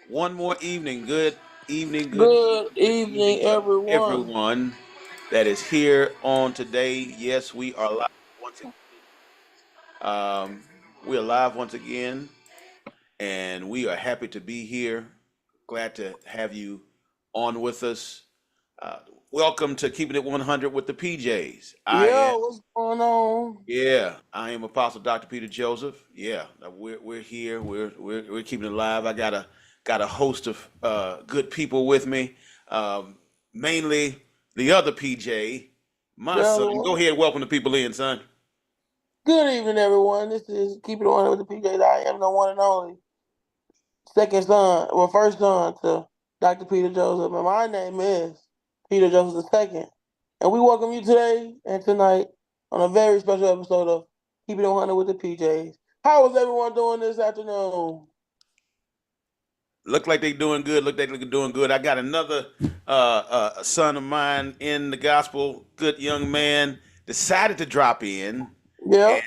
One more evening. Good evening, Good good evening evening, to everyone. everyone that is here on today. Yes, we are live once again. We are live once again, and we are happy to be here. Glad to have you on with us. Uh, Welcome to Keeping It 100 with the PJs. Yeah, what's going on? I am Apostle Dr. Peter Joseph. We're here. We're keeping it live. I got a host of good people with me. Um, Mainly the other PJ, my The son. other Go one. ahead, welcome the people in, son. Good evening, everyone. This is Keep It On with the PJs. I am the one and only second son, well, first son to Dr. Peter Joseph, and my name is Peter Joseph II. And we welcome you today and tonight on a very special episode of Keep It On with the PJs. How is everyone doing this afternoon? Look like they doing good. Look like they're doing good. I got another son of mine in the gospel. Good young man decided to drop in Yeah.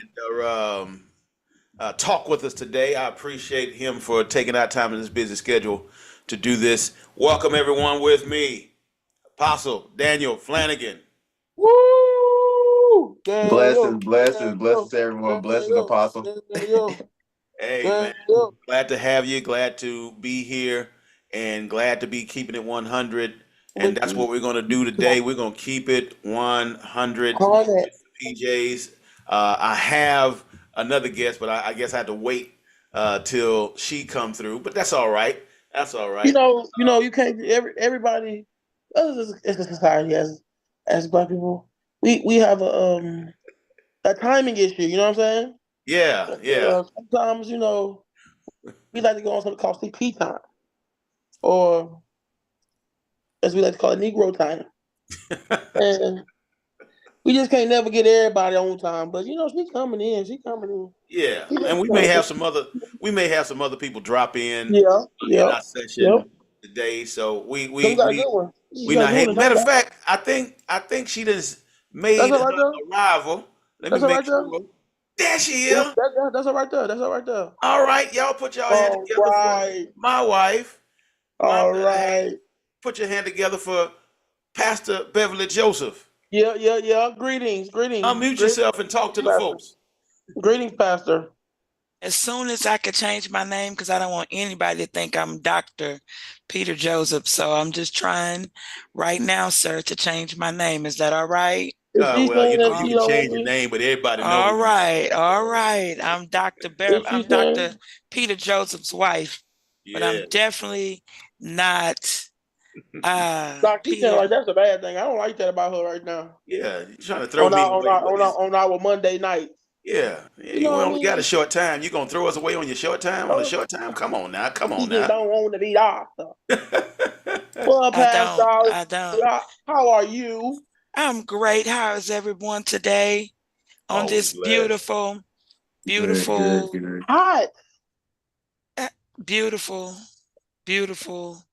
and talk with us today. I appreciate him for taking out time in his busy schedule to do this. Welcome everyone with me, Apostle Daniel Flanagan. Woo! Daniel, Blessings, blessings, Daniel, blessings, everyone. Blessings, Daniel, Apostle. Daniel, Hey man, Daniel. glad to have you. Glad to be here, and glad to be keeping it 100. And With that's you. what we're going to do today. We're going to keep it 100 Comment. with the PJs. I have another guest, but I guess I had to wait till she come through. But that's all right. That's all right. You can't. Everybody. It's a society as black people. We have a timing issue. You know what I'm Yeah, yeah. saying? Sometimes we like to go on something called CP time, or as we like to call it, Negro time, and we just can't never get everybody on time. But she's coming in. She's coming in. Yeah, She and just coming. we may have some other people drop Yeah. in Yep. our Yep. session today. So So we got a good one. we We got a not good one hate. to talk Matter of about. fact, I think she just That's made all her right there. arrival. Let me That's all make right there. sure. There she Yeah, is. that's all right there. That's all right there. All right, y'all put y'all hand All together for right. my wife. My All right. put your hand together for Pastor Beverly Joseph. Yeah, yeah, yeah. Greetings, greetings, Unmute greetings, yourself and talk to the Pastor. folks. Greetings, Pastor. As soon as I could change my name, because I don't want anybody to think I'm Dr. Peter Joseph. So I'm just trying right now, sir, to change my name. Is that all right? Is she Well, saying that you she All, can don't want change your me? name, but everybody all knows you. right, all right. Is she I'm Dr. saying? Peter Joseph's wife, but I'm Yeah. definitely not Doc, she saying Peter. like that's a bad thing. I don't like that about her right now. Yeah, you're trying to throw me away. What is? On our Monday night. Yeah, You yeah. know We what I only got a mean? short time. You gonna throw us away on your short time? On a Oh, short time? Come on now. Come she on just now. don't want to be doctor. Well, Pastor, I don't. how are you? I'm great. How is everyone today on Oh, we this blessed. Good, good, beautiful, good. Hot. uh, beautiful, beautiful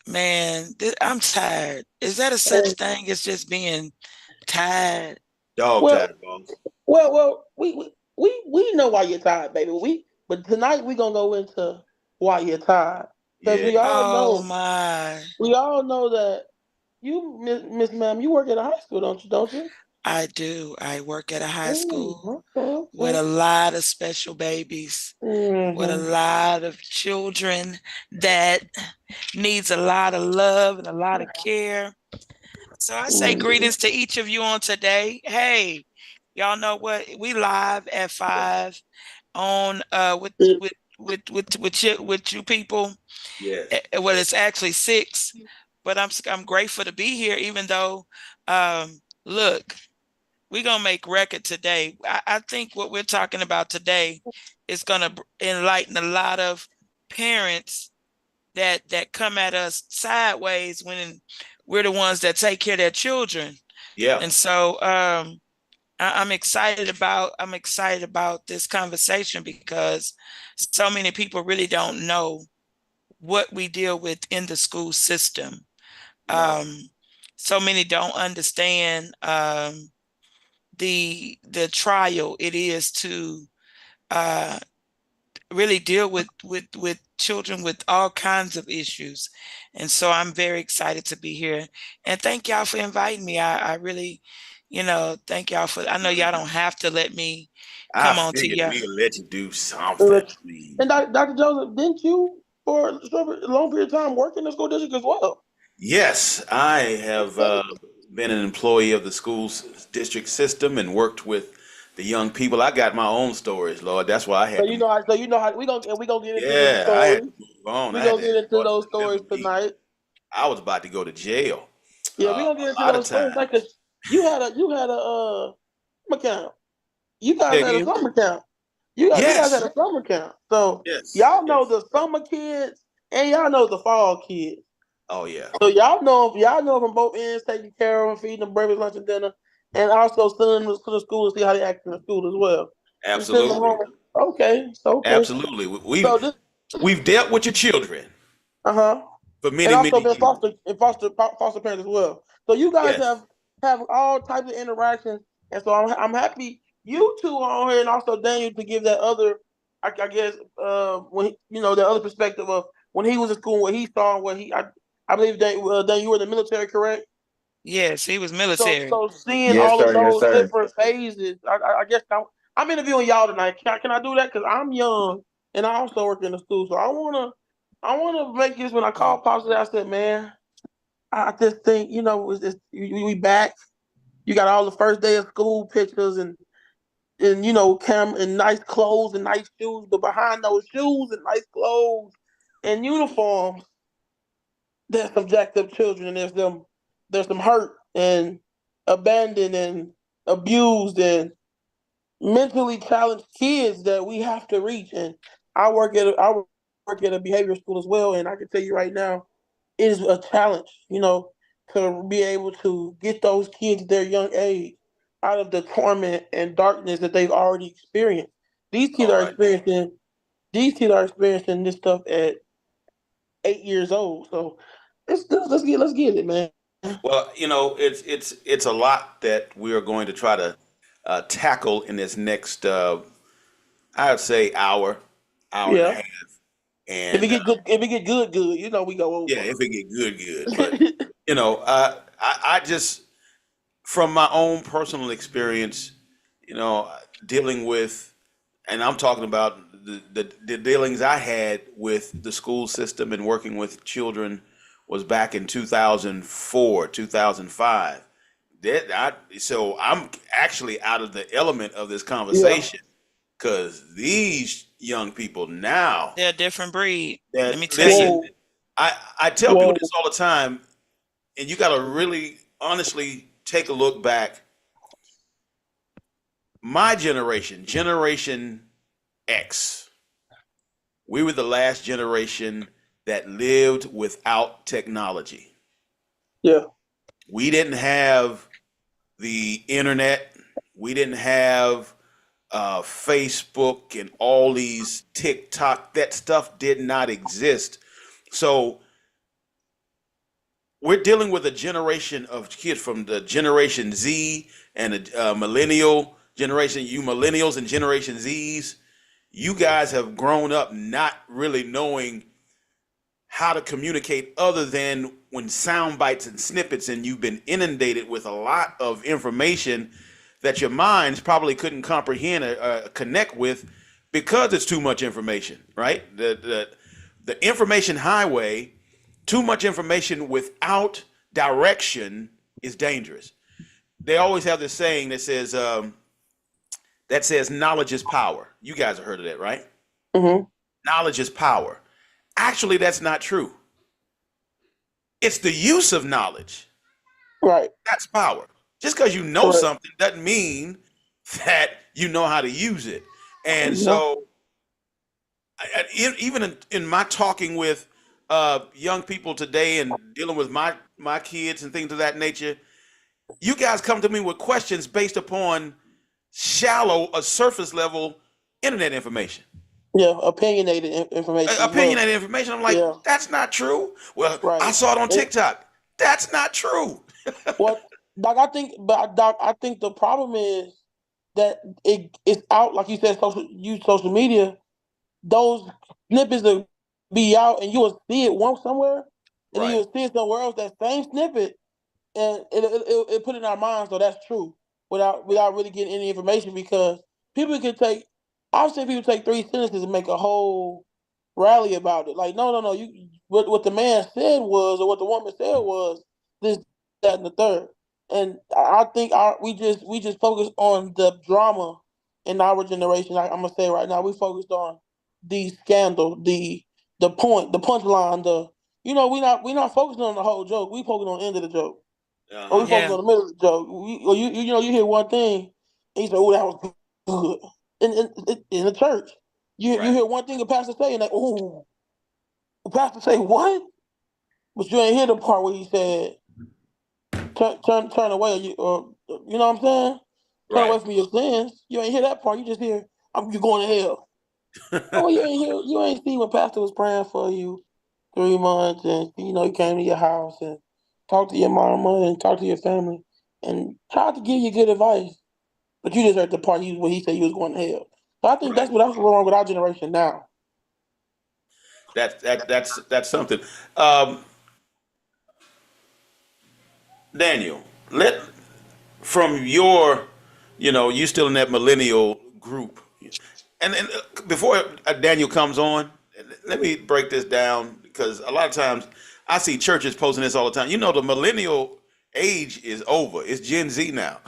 man? I'm tired. Is that a such Hey, thing as just being tired? Dog well, time, boss. we know why you're tired, baby. But tonight we gonna go into why you're tired because Yeah. Oh my. we all know that you, Miss Ma'am, you work at a high school, don't you? Don't you? I do. I work at a high school Okay, with okay. a lot of special babies, with a Mm-hmm. lot of children that needs a lot of love and a lot of care. So I say Mm-hmm. greetings to each of you on today. Hey, y'all know what? We live at 5 on with you people. Yes. Well, it's actually 6, but I'm grateful to be here. Even though, look, we're gonna make record today. I think what we're talking about today is gonna enlighten a lot of parents that come at us sideways when we're the ones that take care of their children. Yeah. And so I'm excited about this conversation because so many people really don't know what we deal with in the school system. No. Um, so many don't understand the trial it is to uh, really deal with children with all kinds of issues. And so I'm very excited to be here. And thank y'all for inviting me. I really, thank y'all for, I know y'all don't have to let me I come on to figured y'all. we'd let you do something. And Dr. Joseph, didn't you for a long period of time work in the school district as well? Yes, I have been an employee of the district system and worked with the young people. I got my own stories, Lord. That's why I So had to you move. know how. So you know how we gonna get into them Yeah, I had stories. to move on. We I had gonna to get ask the into Lord those to deliver stories me. tonight. I was about to go to jail Yeah, we gonna get a into lot of those stories. Like, times. 'cause you had a summer camp. You guys Say had a again? summer camp. You guys had Yes, a summer camp. So yes, y'all know yes. the summer kids and y'all know the fall kids. Oh yeah, So y'all know from both ends, taking care of them, feeding them breakfast, lunch, and dinner, and also sending them to the school to see how they act in the school as well. And send them absolutely, home. Okay. absolutely. So this, We've dealt with your children uh-huh. for And many, also many been years. foster parents as well. So you guys Yes, have all types of interactions, and so I'm happy you two are on here, and also Daniel to give that other, I guess, when the other perspective of when he was in school, what he saw, and what I believe Dan, you were in the military, correct? Yes, he was So military. so seeing Yes, all of sir. Yes, those sir. different phases, I guess I'm interviewing y'all tonight. Can I do that? Because I'm young and I also work in the school, so I wanna make this. When I called Pops, I said, man, I just think we back. You got all the first day of school pictures and cam and nice clothes and nice shoes, but behind those shoes and nice clothes and uniforms, there's subjective children and there's some hurt and abandoned and abused and mentally challenged kids that we have to reach. And I work at a behavior school as well, and I can tell you right now, it is a challenge, to be able to get those kids at their young age out of the torment and darkness that they've already experienced. These kids all are right. experiencing these kids are experiencing this stuff at 8 years old. So let's get it, man. Well, it's a lot that we are going to try to tackle in this next, I would say, hour and a Yeah. half. If it And get good, good, we go yeah, over. if it get good, good. But I just from my own personal experience, you know, dealing with, and I'm talking about the dealings I had with the school system and working with children was back in 2004, 2005. So I'm actually out of the element of this Yeah. conversation because these young people now They're a different breed. Let that me tell listen, you. Whoa. I tell people Whoa. this all the time, and you got to really honestly take a look back. My generation, Generation X, we were the last generation that lived without technology. Yeah. We didn't have the internet. We didn't have Facebook and all these TikTok. That stuff did not exist. So we're dealing with a generation of kids from the Generation Z and the millennial generation. You millennials and Generation Zs, you guys have grown up not really knowing how to communicate other than when sound bites and snippets, and you've been inundated with a lot of information that your minds probably couldn't comprehend or connect with because it's too much information, right? The information highway, too much information without direction is dangerous. They always have this saying that says knowledge is power. You guys have heard of that, right? Mm-hmm. Knowledge is power. Actually, that's not true. It's the use of knowledge. Right. That's power. Just because you know Correct. something doesn't mean that you know how to use it. And Yeah. so, even in my talking with young people today and dealing with my kids and things of that nature, you guys come to me with questions based upon shallow, a surface level internet information. Yeah. Opinionated information as well. Opinionated information. I'm like, Yeah. that's not true. Well, I Right. saw it on It, TikTok. That's not true. what, Doc? Doc, I think the problem is that it's out, like you said, social media. those snippets will be out, and you will see it once somewhere, and then Right. you'll see it somewhere else. That same snippet, and it put it in our minds. So that's true without really getting any information, because people can take. I've seen people take 3 sentences and make a whole rally about it. Like, no. You what the man said was, or what the woman said was this, that, and the third. And I think we just focus on the drama in our generation. I'm gonna say right now, we focused on the scandal, the point, the punchline, we not focusing on the whole joke. We focusing on the end of the joke. Or we Uh-huh. focus Yeah. on the middle of the joke. Or you hear one thing, and you say, "Oh, that was good." In the church, you Right. hear one thing a pastor say, and like, "Oh, the pastor say what?" But you ain't hear the part where he said, "Turn away," or you know what I'm saying? Turn Right. away from your sins. You ain't hear that part. You just hear, "You're going to hell." Oh, you ain't hear. You ain't see when pastor was praying for you 3 months, and he came to your house and talked to your mama and talked to your family and tried to give you good advice. But you just heard the part where he said he was going to hell. So I think Right. that's what's wrong with our generation now. That's something. Um, Daniel, let from your, you still in that millennial group, and before Daniel comes on, let me break this down, because a lot of times I see churches posting this all the time. The millennial age is over. It's Gen Z now.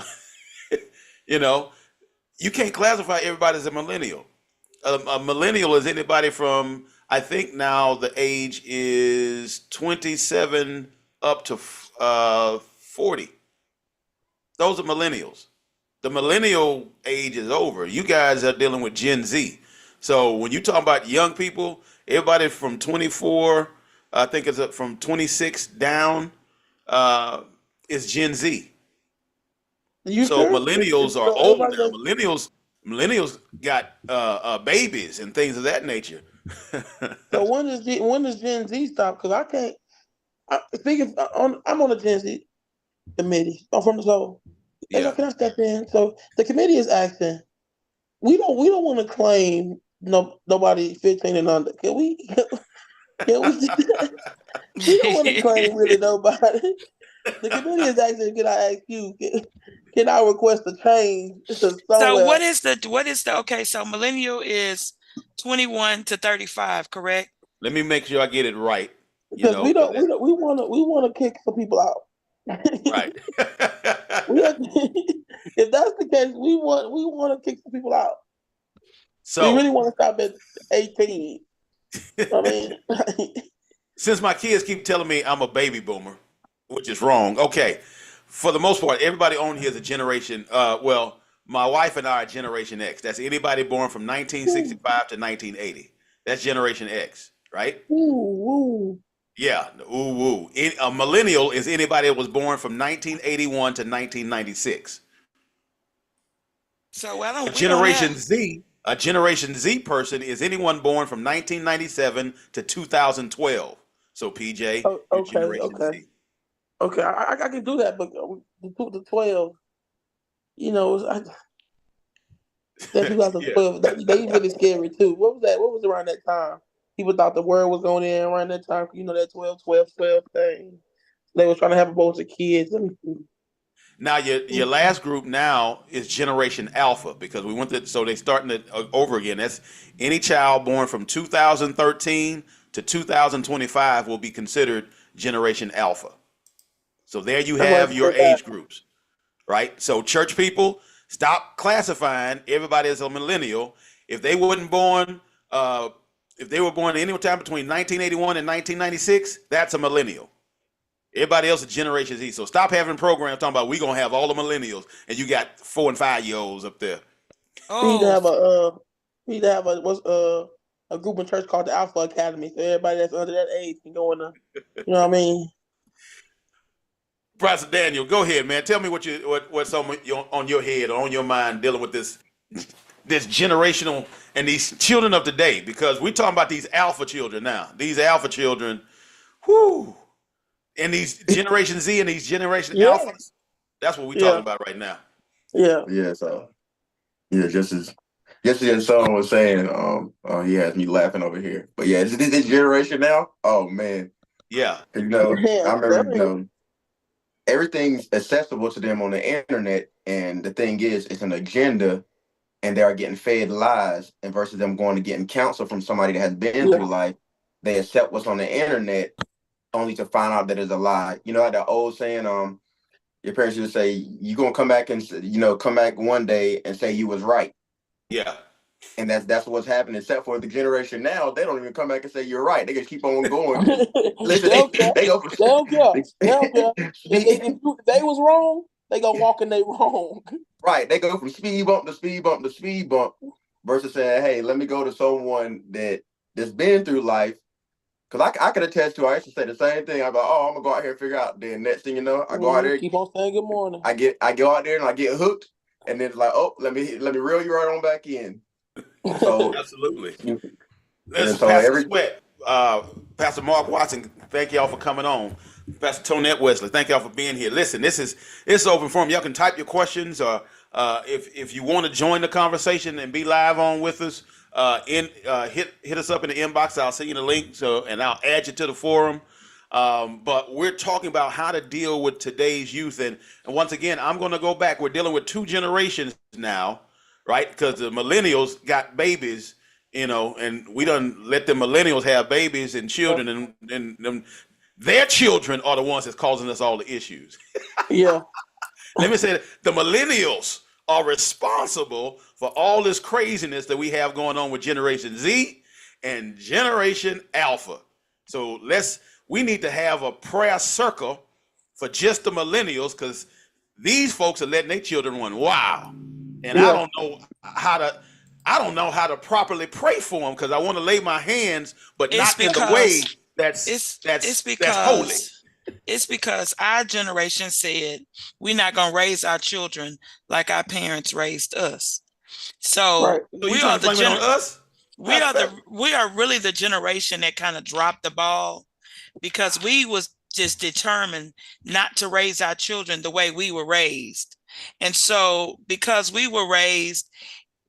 you know, you can't classify everybody as a millennial. A millennial is anybody from, I think now the age is 27 up to 40. Those are millennials. The millennial age is over. You guys are dealing with Gen Z. So when you talk about young people, everybody from 24, I think it's from 26 down, uh, is Gen Z. You So sure? millennials are So old everybody now. that, Millennials got babies and things of that nature. so when does Gen Z stop? Because I can't. I'm on the Gen Z committee. I'm from the soul. Can Yeah. I step in? So the committee is asking. We don't want to claim nobody 15 and under. Can we? Can we? We don't want to claim really nobody. The committee is asking, can I ask you, can I request a change So somewhere? okay, so millennial is 21 to 35, correct? Let me make sure I get it right. Because we 'Cause don't we don't we want to kick some people out. right. we have, if that's the case, we want to kick some people out. We So really want to stop at 18. I mean, since my kids keep telling me I'm a baby boomer, which is wrong. Okay, for the most part, everybody on here is a generation. Well, my wife and I are Generation X. That's anybody born from ooh, 1965 to 1980. That's Generation X, right? ooh. Yeah. Ooh, woo. A millennial is anybody that was born from 1981 to 1996. So we don't have. A Generation Z person is anyone born from 1997 to 2012. So PJ, Oh, you're okay, Generation okay, Z. okay. I can do that, but the 12, that Yeah. 2012, they really scary too. What was that? What was around that time? People thought the world was going in around that time. That 12, 12, 12 thing. They was trying to have a bunch of kids. Now your last group now is Generation Alpha, because we went to, so they starting it over again. That's any child born from 2013 to 2025 will be considered Generation Alpha. So there you That's why have it's your so bad. age groups, right? So church people, stop classifying everybody as a millennial. If they weren't born, uh, if they were born any time between 1981 and 1996, that's a millennial. Everybody else is Generation Z. So stop having programs talking about we gonna have all the millennials, and you got 4 and 5 year olds up there. We need to Oh, have a group in church called the Alpha Academy. So everybody that's under that age can go in the, you know what I mean? Pastor Daniel, go ahead, man. Tell me what's on your head or on your mind dealing with this generational and these children of today, because we're talking about these alpha children now. These alpha children, whoo, and these Generation Z and these Generation Yeah, Alphas. That's what we're talking yeah, about right now. yeah. Yeah, so yeah, just as Yesterday, someone was saying, he has me laughing over here. But yeah, this generation now, oh man, Yeah. you know, Yeah, I remember, there is. everything's accessible to them on the internet, and the thing is, it's an agenda, and they are getting fed lies. And versus them going to getting counsel from somebody that has been Yeah. through life, they accept what's on the internet only to find out that it's a lie. You know, like that old saying, your parents used to say, "You gonna come back and come back one day and say you was right." Yeah. And that's what's happening. Except for the generation now, they don't even come back and say you're right. They just keep on going. They Listen, don't care. they go They don't care. They don't care. speed, If they was wrong, they gonna walk in they wrong. right. They go from speed bump to speed bump to speed bump versus saying, "Hey, let me go to someone that's been through life." Because I could attest to. I used to say the same thing. I go, "Oh, I'm gonna go out here and figure out." Then next thing you know, I go out there, Keep on saying good morning. I go out there and I get hooked, and then it's like, "Oh, let me reel you right on back in." So, Absolutely. and Listen, so Pastor every Sweat, Pastor Mark Watson, thank y'all for coming on. Pastor Tonette Wesley, thank y'all for being here. Listen, it's open forum. Y'all can type your questions, or if you want to join the conversation and be live on with us, hit us up in the inbox. I'll send you the link, and I'll add you to the forum. But we're talking about how to deal with today's youth, and once again, I'm going to go back. We're dealing with two generations now, right? Because the millennials got babies, and we done let the millennials have babies and children, and their children are the ones that's causing us all the issues. Yeah. Let me say that the millennials are responsible for all this craziness that we have going on with Generation Z and Generation Alpha. So we need to have a prayer circle for just the millennials, because these folks are letting their children run wild. And Yeah. I don't know how to properly pray for them, because I want to lay my hands, but It's not in the way because that's holy. it's because our generation said we're not gonna raise our children like our parents raised us. So Right. So you we trying are to blame it on us? we are really the generation that kind of dropped the ball, because we was just determined not to raise our children the way we were raised. And so because we were raised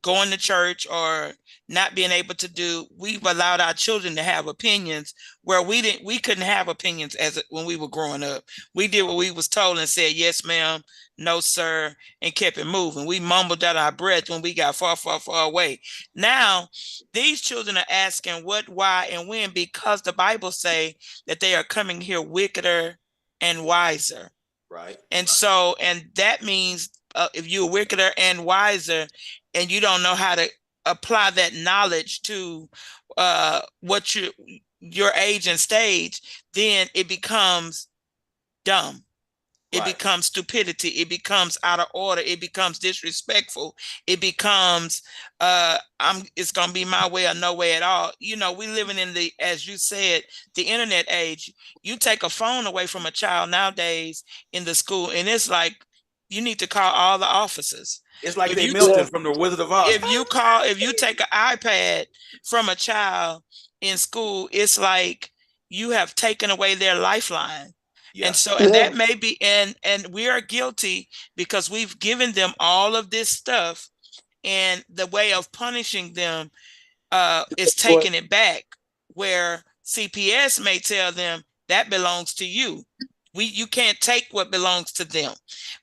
going to church or not being able to we've allowed our children to have opinions where we couldn't have opinions when we were growing up. We did what we was told and said, yes, ma'am, no, sir, and kept it moving. We mumbled out our breath when we got far, far, far away. Now, these children are asking what, why, and when, because the Bible say that they are coming here wickeder and wiser. Right. And so, and that means if you're wickeder and wiser, and you don't know how to apply that knowledge to what your age and stage, then it becomes dumb. It becomes stupidity. It becomes out of order. It becomes disrespectful. It becomes it's gonna be my way or no way at all. We living in as you said, the internet age. You take a phone away from a child nowadays in the school, and it's like you need to call all the officers. It's like If they you Milton from the Wizard of Oz. if you take an iPad from a child in school, it's like you have taken away their lifeline. Yeah. And so, and that may be, and we are guilty because we've given them all of this stuff, and the way of punishing them is taking it back, where CPS may tell them that belongs to you. You can't take what belongs to them.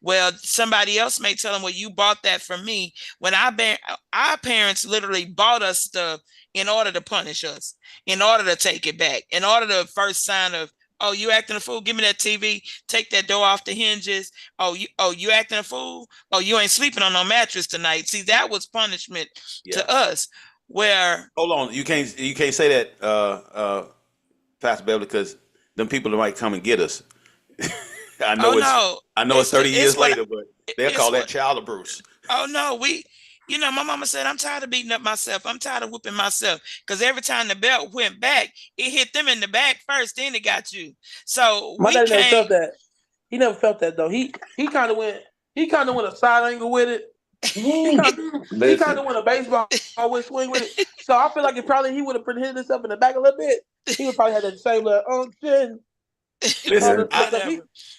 Well, somebody else may tell them, well, you bought that from me. When our parents literally bought us stuff in order to punish us, in order to take it back, in order to first sign of, oh, you acting a fool? Give me that TV. Take that door off the hinges. You acting a fool? Oh, you ain't sleeping on no mattress tonight. See, that was punishment to us. Where hold on, you can't say that, Pastor Beverly, because them people might come and get us. I know it's 30 years later, but they'll call that child abuse. Oh no, my mama said, I'm tired of beating up myself. I'm tired of whipping myself, because every time the belt went back, it hit them in the back first, then it got you. So my dad never felt that. He never felt that though. He kind of went a side angle with it. He kind of went a baseball swing with it. So I feel like he would have hit himself in the back a little bit. He would probably have that same little unction. Listen,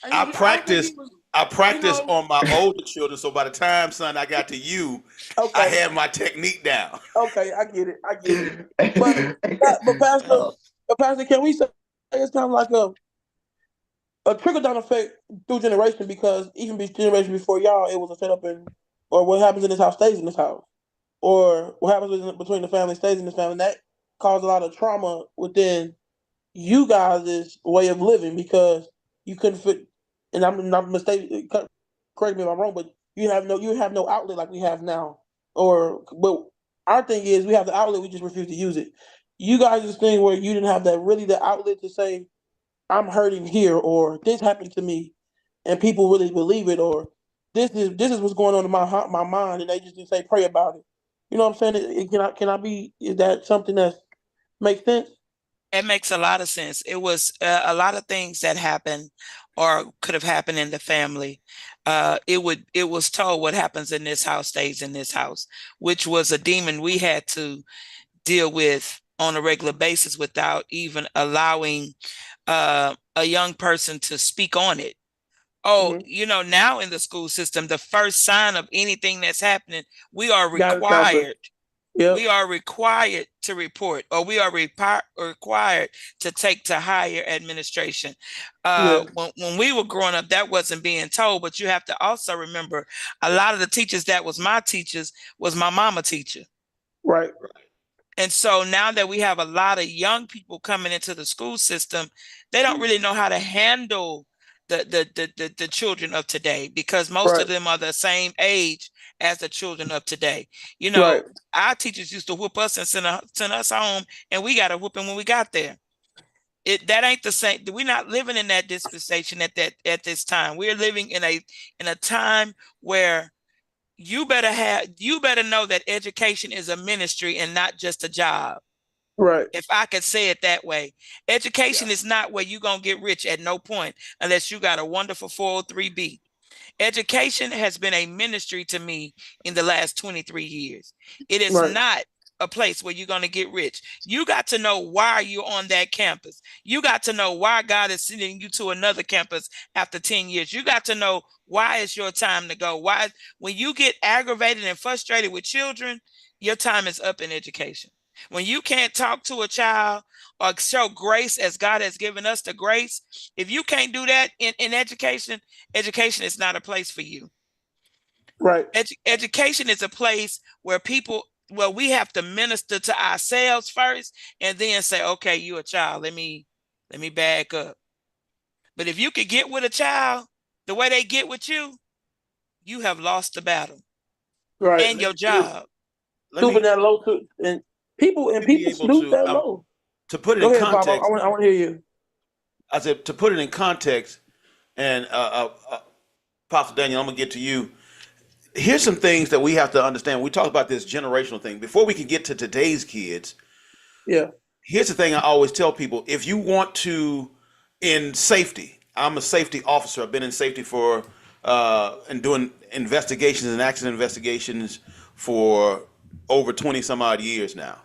I practiced I practiced know, on my older children, so by the time, son, I got to you, I okay, had my technique down. okay, I get it, I get it. But but Pastor, Oh, Can we say it's kind of like a trickle down effect through generation because even generation before y'all, it was a setup in or what happens in this house stays in this house, or what happens between the family stays in this family. That caused a lot of trauma within you guys' way of living because you couldn't fit. And I'm not mistaken. Correct me if I'm wrong, but you have no outlet like we have now. But our thing is we have the outlet, we just refuse to use it. You guys' thing where you didn't have the outlet to say I'm hurting here or this happened to me, and people really believe it or this is what's going on in my mind, and they just didn't say pray about it. You know what I'm saying? Can I be? Is that something that makes sense? It makes a lot of sense. It was a lot of things that happened or could have happened in the family. It was told what happens in this house stays in this house, which was a demon we had to deal with on a regular basis without even allowing a young person to speak on it. Oh, Mm-hmm. now in the school system, the first sign of anything that's happening, we are Guidance counselor. required Yep. we are required to report, or we are required to take to higher administration. Yeah. When we were growing up, that wasn't being told, but you have to also remember a lot of the teachers that was my teachers was my mama teacher. Right. And so now that we have a lot of young people coming into the school system, they don't really know how to handle the children of today because most Right. of them are the same age as the children of today. Right. Our teachers used to whoop us and send us home, and we got a whooping when we got there. That ain't the same. We're not living in that dispensation at this time. We're living in a time where you better know that education is a ministry and not just a job. Right. If I could say it that way, Yeah. education is not where you're going to get rich at no point unless you got a wonderful 403B. Education has been a ministry to me in the last 23 years. It is Right. not a place where you're going to get rich. You got to know why you're on that campus. You got to know why God is sending you to another campus after 10 years. You got to know why it's your time to go. Why, when you get aggravated and frustrated with children, your time is up in education. When you can't talk to a child or show grace as God has given us the grace, if you can't do that in education, education is not a place for you. Right. Education is a place where we have to minister to ourselves first and then say, okay, you're a child. Let me back up. But if you could get with a child the way they get with you, you have lost the battle Right. and your job. Let Stooping me that low to and let me be people able snoop to that low. to put it Go in ahead, Pop. context. I want to hear you. I said to put it in context, and Pastor Daniel, I'm gonna get to you. Here's some things that we have to understand. We talk about this generational thing before we can get to today's kids. Yeah. Here's the thing I always tell people: if you want to, in safety, I'm a safety officer. I've been in safety for and doing investigations and accident investigations for over 20 some odd years now.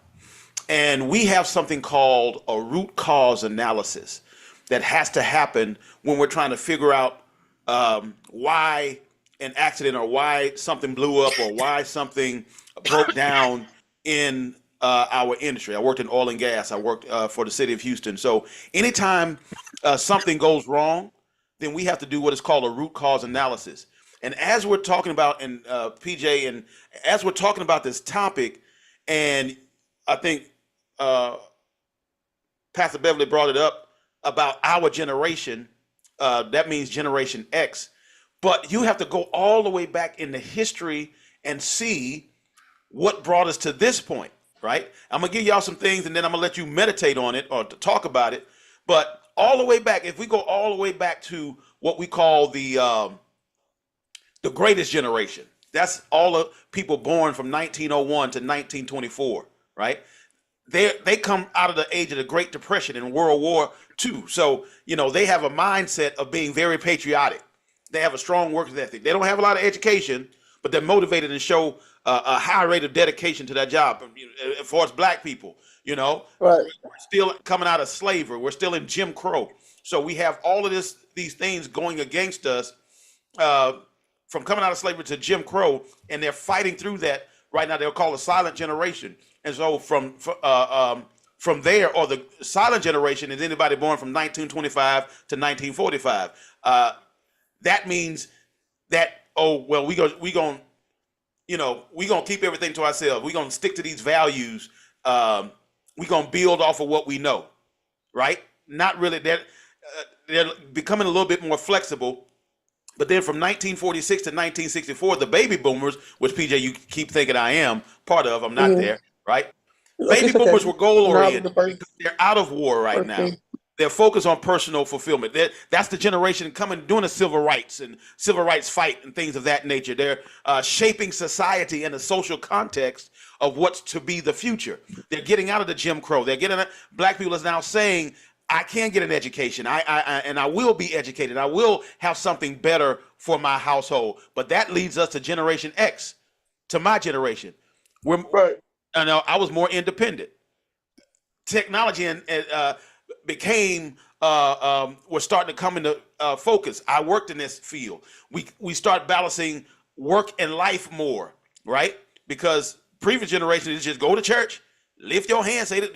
And we have something called a root cause analysis that has to happen when we're trying to figure out why an accident or why something blew up or why something broke down in our industry. I worked in oil and gas. I worked for the city of Houston. So anytime something goes wrong, then we have to do what is called a root cause analysis. And as we're talking about, and PJ, and as we're talking about this topic, and I think uh, Pastor Beverly brought it up about our generation. That means Generation X. But you have to go all the way back in the history and see what brought us to this point, right? I'm gonna give y'all some things, and then I'm gonna let you meditate on it or to talk about it. But all the way back, if we go all the way back to what we call the greatest generation, that's all the people born from 1901 to 1924, right? They come out of the age of the Great Depression and World War II. So, they have a mindset of being very patriotic. They have a strong work ethic. They don't have a lot of education, but they're motivated and show a high rate of dedication to that job. For us black people, Right. we're still coming out of slavery. We're still in Jim Crow. So we have all of these things going against us. from coming out of slavery to Jim Crow, and they're fighting through that right now. They'll call a silent generation. And so from there, or the silent generation is anybody born from 1925 to 1945. That means that, oh well, we gonna keep everything to ourselves. We're gonna stick to these values. We're gonna build off of what we know, right? Not really. They're becoming a little bit more flexible. But then from 1946 to 1964, the baby boomers, which PJ, you keep thinking I am part of, I'm not there, right? Baby boomers were goal oriented because they're out of war right now. They're focused on personal fulfillment. That's the generation coming, doing the civil rights fight and things of that nature. They're shaping society in a social context of what's to be the future. They're getting out of the Jim Crow. Black people is now saying, I can get an education. I will be educated. I will have something better for my household. But that leads us to Generation X, to my generation. I was more independent. Technology was starting to come into focus. I worked in this field. We start balancing work and life more, right? Because previous generations is just go to church, lift your hands, say that.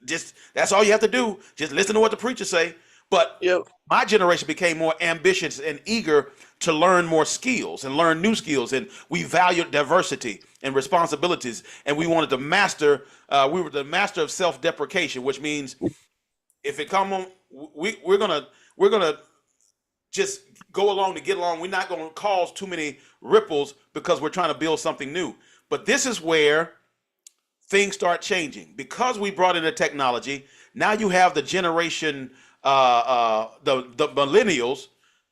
Just that's all you have to do. Just listen to what the preacher say. But my generation became more ambitious and eager to learn more skills and learn new skills. And we valued diversity and responsibilities. And we wanted to master. We were the master of self-deprecation, which means if it come on, we're gonna just go along to get along. We're not gonna cause too many ripples because we're trying to build something new. But this is where things start changing because we brought in the technology. Now you have the generation, the millennials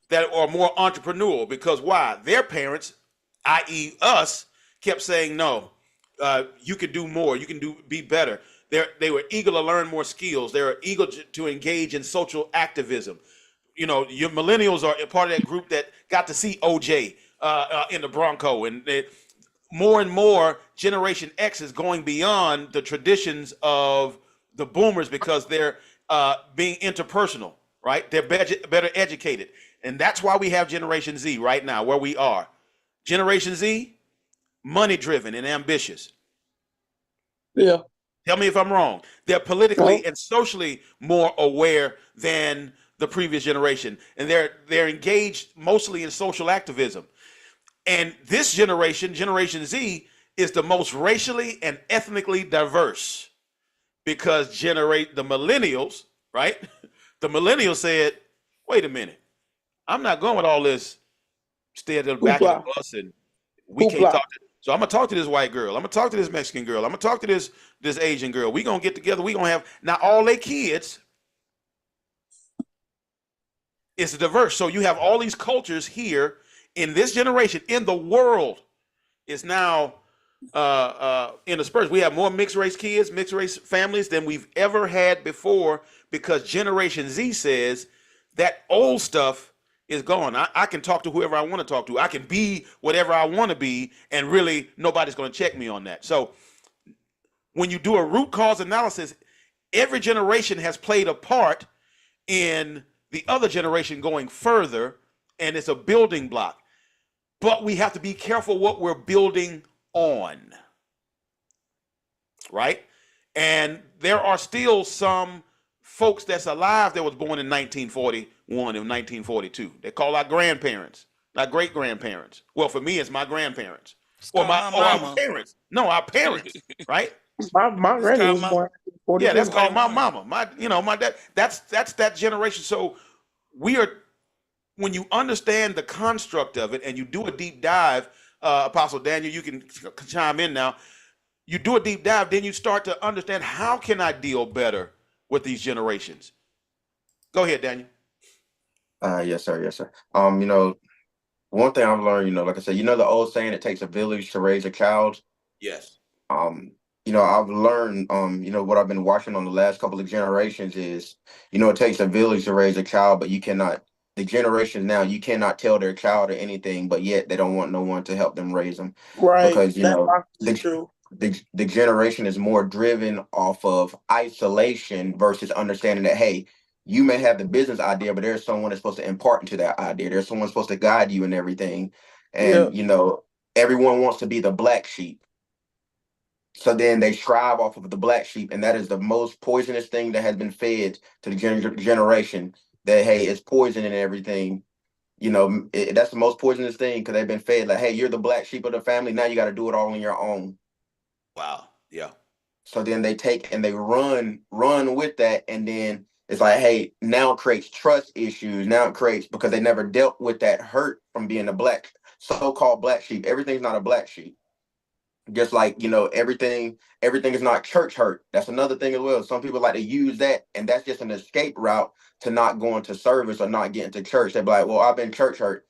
that are more entrepreneurial because why? Their parents, i.e. us, kept saying, no, you can do more. You can be better. They were eager to learn more skills. They were eager to engage in social activism. Your millennials are a part of that group that got to see OJ in the Bronco, and more and more Generation X is going beyond the traditions of the boomers because they're being interpersonal, right? They're better educated. And that's why we have Generation Z right now, where we are. Generation Z, money-driven and ambitious. Yeah. Tell me if I'm wrong. They're politically and socially more aware than the previous generation. And they're engaged mostly in social activism. And this generation, Generation Z, is the most racially and ethnically diverse because the millennials, right? The millennials said, wait a minute, I'm not going with all this stay at the back of the bus and we can't talk to. So I'm going to talk to this white girl. I'm going to talk to this Mexican girl. I'm going to talk to this Asian girl. We're going to get together. We're going to have, now all their kids is diverse. So you have all these cultures here in this generation, in the world, is now interspersed. We have more mixed race kids, mixed race families than we've ever had before because Generation Z says that old stuff is gone. I can talk to whoever I want to talk to. I can be whatever I want to be, and really nobody's going to check me on that. So when you do a root cause analysis, every generation has played a part in the other generation going further, and it's a building block. But we have to be careful what we're building on, right? And there are still some folks that's alive that was born in 1941 and 1942. They call our grandparents, not great-grandparents. Well, for me, it's my grandparents. Or our parents. No, our parents, right? My granny was born in 42. Yeah, that's called my mama. My dad. That's that generation. So when you understand the construct of it and you do a deep dive, Apostle Daniel, you can chime in now. You do a deep dive, then you start to understand how can I deal better with these generations. Go ahead, Daniel. Yes, sir. Yes, sir. One thing I've learned, like I said, the old saying, it takes a village to raise a child. Yes. I've learned, what I've been watching on the last couple of generations is, it takes a village to raise a child, but the generations now, you cannot tell their child or anything, but yet they don't want no one to help them raise them. Right. Because, that's true. The generation is more driven off of isolation versus understanding that, hey, you may have the business idea, but there's someone that's supposed to impart into that idea. There's someone supposed to guide you and everything. Yeah. And everyone wants to be the black sheep. So then they strive off of the black sheep, and that is the most poisonous thing that has been fed to the generation. That hey, it's poison and everything. That's the most poisonous thing because they've been fed like, hey, you're the black sheep of the family. Now you got to do it all on your own. Wow. Yeah. So then they take and they run with that, and then it's like, hey, now it creates trust issues. Now it creates because they never dealt with that hurt from being a black so-called black sheep. Everything's not a black sheep. Just like everything is not church hurt. That's another thing as well. Some people like to use that, and that's just an escape route to not going to service or not getting to church. They're like, well, I've been church hurt.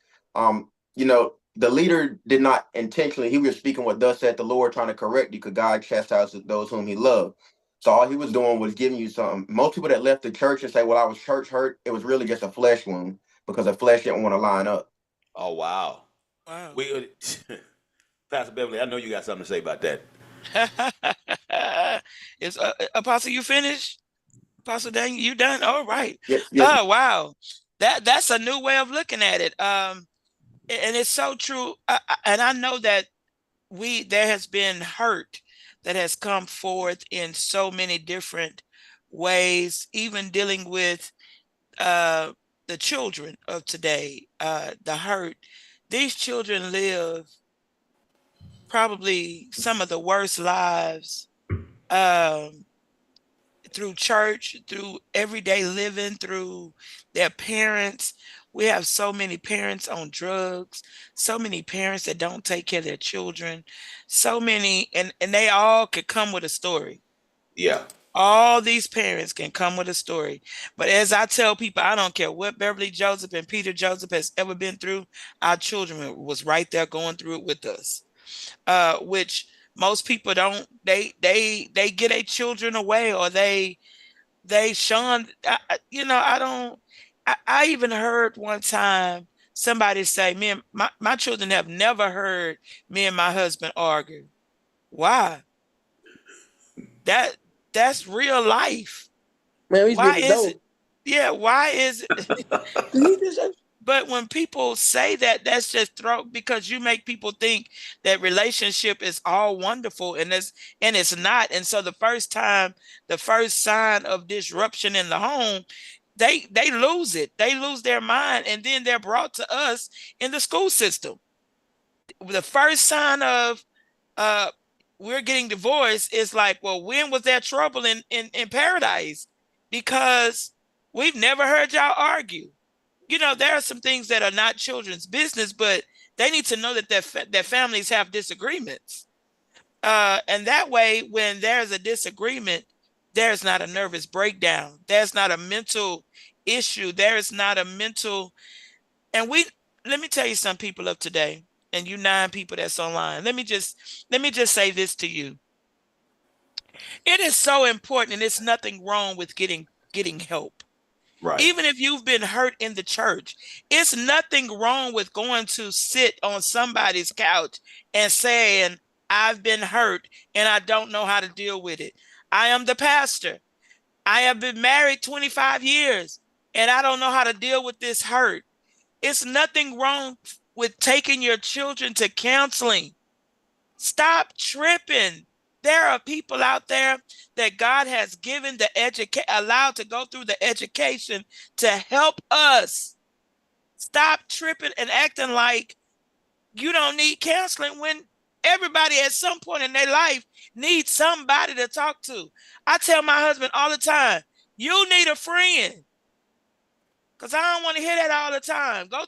The leader did not intentionally. He was speaking what thus said the Lord, trying to correct you, because God chastises those whom He loved. So all He was doing was giving you something. Most people that left the church and say, well, I was church hurt, it was really just a flesh wound because the flesh didn't want to line up. Oh wow. Wow. We Pastor Beverly, I know you got something to say about that. Is Apostle, you finished? Apostle Daniel, you done? All right. Yes. Oh wow, that's a new way of looking at it. And it's so true. And I know that there has been hurt that has come forth in so many different ways, even dealing with the children of today. The hurt. These children live probably some of the worst lives through church, through everyday living, through their parents. We have so many parents on drugs, so many parents that don't take care of their children, so many, and they all could come with a story. Yeah. All these parents can come with a story. But as I tell people, I don't care what Beverly Joseph and Peter Joseph has ever been through, our children was right there going through it with us. Which most people don't. They get their children away, or they shun. I don't. I even heard one time somebody say, "Me and my children have never heard me and my husband argue." Why? That's real life. Man, we Why get the is dope. it? Yeah, why is it? But when people say that, that's just because you make people think that relationship is all wonderful, and it's not. And so the first sign of disruption in the home, they lose it. They lose their mind, and then they're brought to us in the school system. The first sign of we're getting divorced is like, well, when was there trouble in paradise? Because we've never heard y'all argue. There are some things that are not children's business, but they need to know that their families have disagreements. And that way, when there's a disagreement, there's not a nervous breakdown. There's not a mental issue. There is not a mental. And let me tell you, some people of today, and you 9 people that's online, let me just say this to you. It is so important, and it's nothing wrong with getting help. Right. Even if you've been hurt in the church, it's nothing wrong with going to sit on somebody's couch and saying, I've been hurt and I don't know how to deal with it. I am the pastor. I have been married 25 years and I don't know how to deal with this hurt. It's nothing wrong with taking your children to counseling. Stop tripping. There are people out there that God has given allowed to go through the education to help us. Stop tripping and acting like you don't need counseling when everybody at some point in their life needs somebody to talk to. I tell my husband all the time, you need a friend. Because I don't want to hear that all the time. Go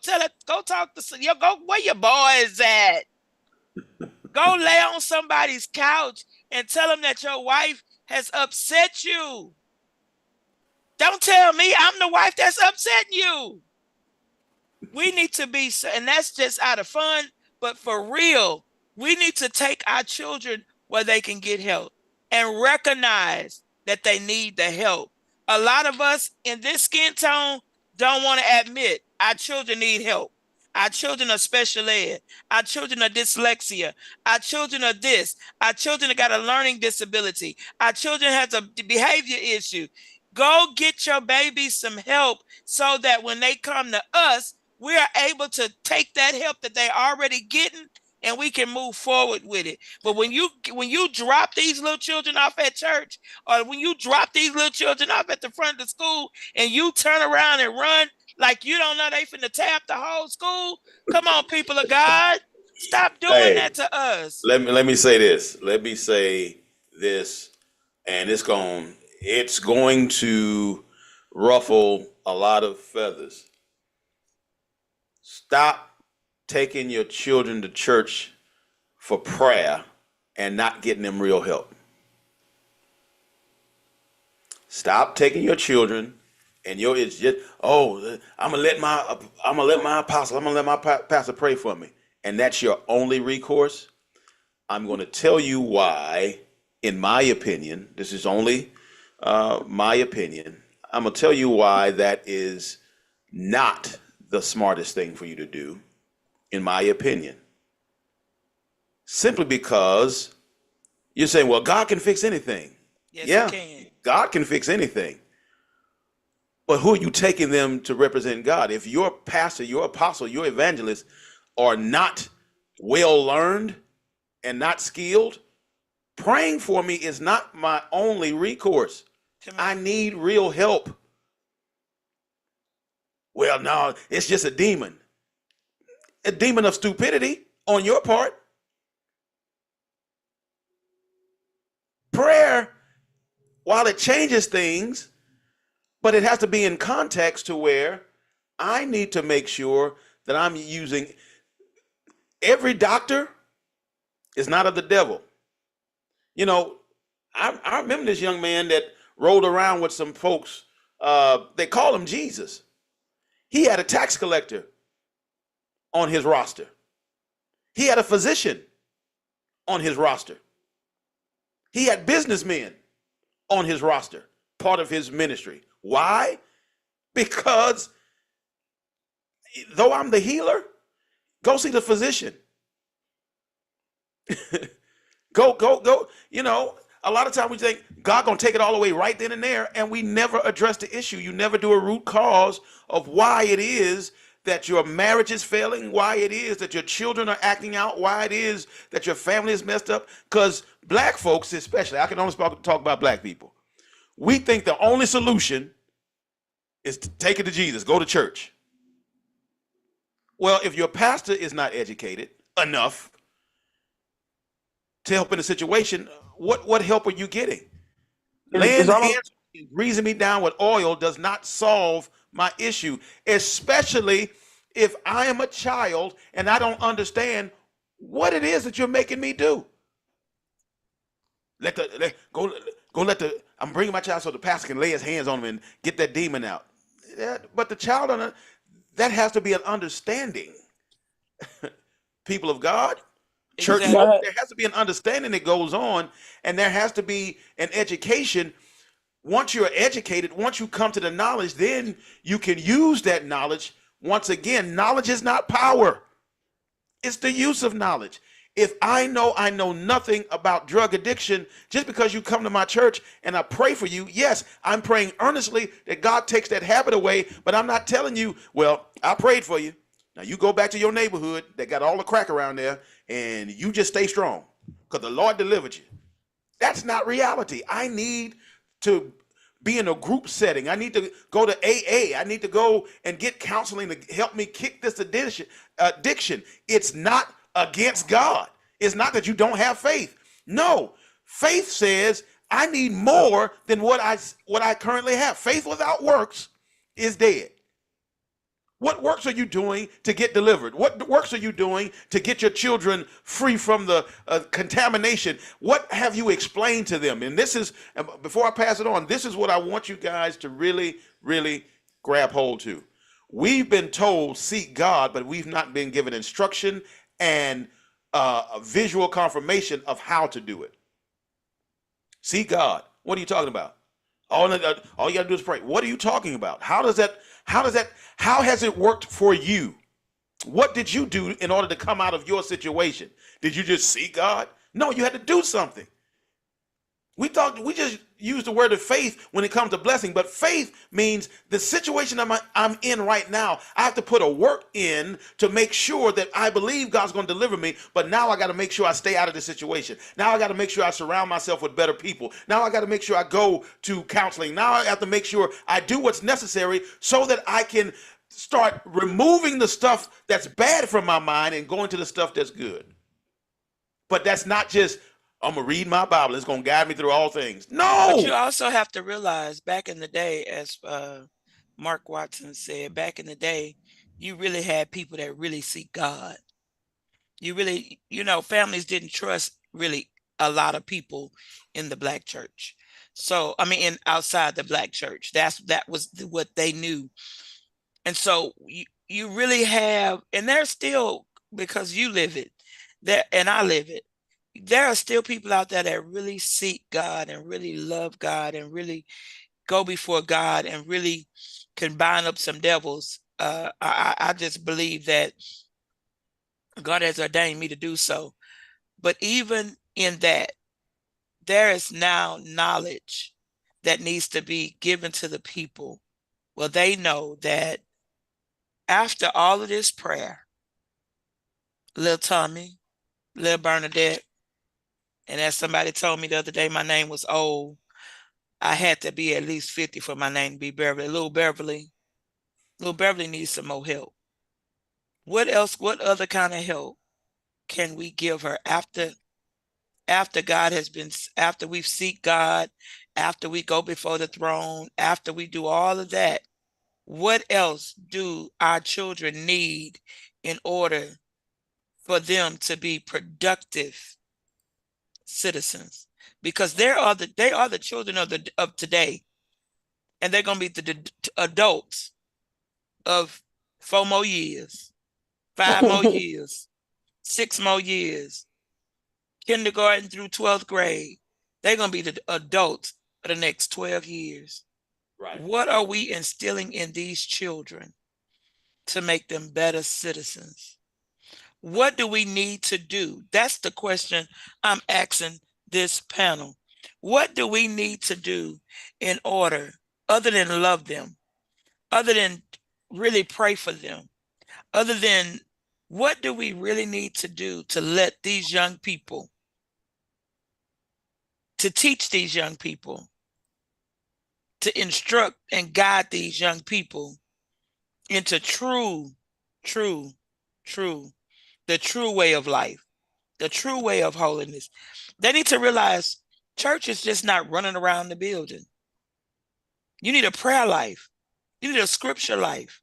talk to go where your boys at. Go lay on somebody's couch and tell them that your wife has upset you. Don't tell me I'm the wife that's upsetting you. We need to be, and that's just out of fun, but for real, we need to take our children where they can get help and recognize that they need the help. A lot of us in this skin tone don't want to admit our children need help. Our children are special ed. Our children are dyslexia. Our children are this. Our children have got a learning disability. Our children has a behavior issue. Go get your baby some help so that when they come to us, we are able to take that help that they're already getting and we can move forward with it. But when you drop these little children off at church, or when you drop these little children off at the front of the school and you turn around and run like you don't know they finna tap the whole school, come on, people of God. Stop doing that to us. Let me say this. Let me say this, and it's going to ruffle a lot of feathers. Stop taking your children to church for prayer and not getting them real help. Stop taking your children and it's just, I'm gonna let my apostle, I'm gonna let my pastor pray for me, and that's your only recourse. I'm going to tell you why, in my opinion, this is only my opinion. I'm going to tell you why that is not the smartest thing for you to do, in my opinion. Simply because you're saying, well, God can fix anything. Yes, He can. God can fix anything. But who are you taking them to represent God? If your pastor, your apostle, your evangelist are not well learned and not skilled, praying for me is not my only recourse. I need real help. Well, no, it's just a demon of stupidity on your part. Prayer, while it changes things, but it has to be in context to where I need to make sure that I'm using. Every doctor is not of the devil. You know, I remember this young man that rolled around with some folks. They call him Jesus. He had a tax collector on his roster. He had a physician on his roster. He had businessmen on his roster, part of his ministry. Why? Because though I'm the healer, go see the physician. Go. You know, a lot of times we think God gonna take it all away right then and there, and we never address the issue. You never do a root cause of why it is that your marriage is failing, why it is that your children are acting out, why it is that your family is messed up. Because black folks, especially, I can only talk about black people. We think the only solution is to take it to Jesus, go to church. Well, if your pastor is not educated enough to help in a situation, what help are you getting? Laying hands, greasing me down with oil does not solve my issue, especially if I am a child and I don't understand what it is that you're making me do. I'm bringing my child so the pastor can lay his hands on him and get that demon out. But the child, that has to be an understanding. People of God, church, there has to be an understanding that goes on, and there has to be an education. Once you're educated, once you come to the knowledge, then you can use that knowledge. Once again, knowledge is not power. It's the use of knowledge. If I know nothing about drug addiction, just because you come to my church and I pray for you, yes, I'm praying earnestly that God takes that habit away, but I'm not telling you, well, I prayed for you. Now you go back to your neighborhood that got all the crack around there and you just stay strong because the Lord delivered you. That's not reality. I need to be in a group setting. I need to go to AA. I need to go and get counseling to help me kick this addiction. It's not against God. It's not that you don't have faith. No, faith says I need more than what I currently have. Faith without works is dead. What works are you doing to get delivered? What works are you doing to get your children free from the contamination? What have you explained to them? And this is, before I pass it on, this is what I want you guys to really, really grab hold to. We've been told seek God, but we've not been given instruction and a visual confirmation of how to do it. Seek God. What are you talking about? All you gotta do is pray. What are you talking about? How has it worked for you? What did you do in order to come out of your situation? Did you just seek God? No, you had to do something. We just use the word of faith when it comes to blessing, but faith means the situation I'm in right now. I have to put a work in to make sure that I believe God's going to deliver me. But now I got to make sure I stay out of the situation. Now I got to make sure I surround myself with better people. Now I got to make sure I go to counseling. Now I have to make sure I do what's necessary so that I can start removing the stuff that's bad from my mind and going to the stuff that's good. But that's not just, I'm going to read my Bible. It's going to guide me through all things. No! But you also have to realize back in the day, as Mark Watson said, back in the day, you really had people that really seek God. You really, families didn't trust really a lot of people in the Black church. So, I mean, outside the Black church, that was what they knew. And so you really have, and there's still, because you live it, and I live it, there are still people out there that really seek God and really love God and really go before God and really can bind up some devils. I just believe that God has ordained me to do so. But even in that, there is now knowledge that needs to be given to the people. Well, they know that after all of this prayer, little Tommy, little Bernadette, and as somebody told me the other day, my name was old. I had to be at least 50 for my name to be Beverly. Little Beverly needs some more help. What else? What other kind of help can we give her after God has been, after we seek God, after we go before the throne, after we do all of that? What else do our children need in order for them to be productive citizens? Because they are the children of today, and they're going to be the adults of 4 more years, 5 more years, 6 more years, kindergarten through 12th grade. They're going to be the adults for the next 12 years. Right. What are we instilling in these children to make them better citizens? What do we need to do? That's the question I'm asking this panel. What do we need to do in order, other than love them, other than really pray for them, other than what do we really need to do to let these young people, to teach these young people, to instruct and guide these young people into the true way of life, the true way of holiness? They need to realize church is just not running around the building. You need a prayer life. You need a scripture life.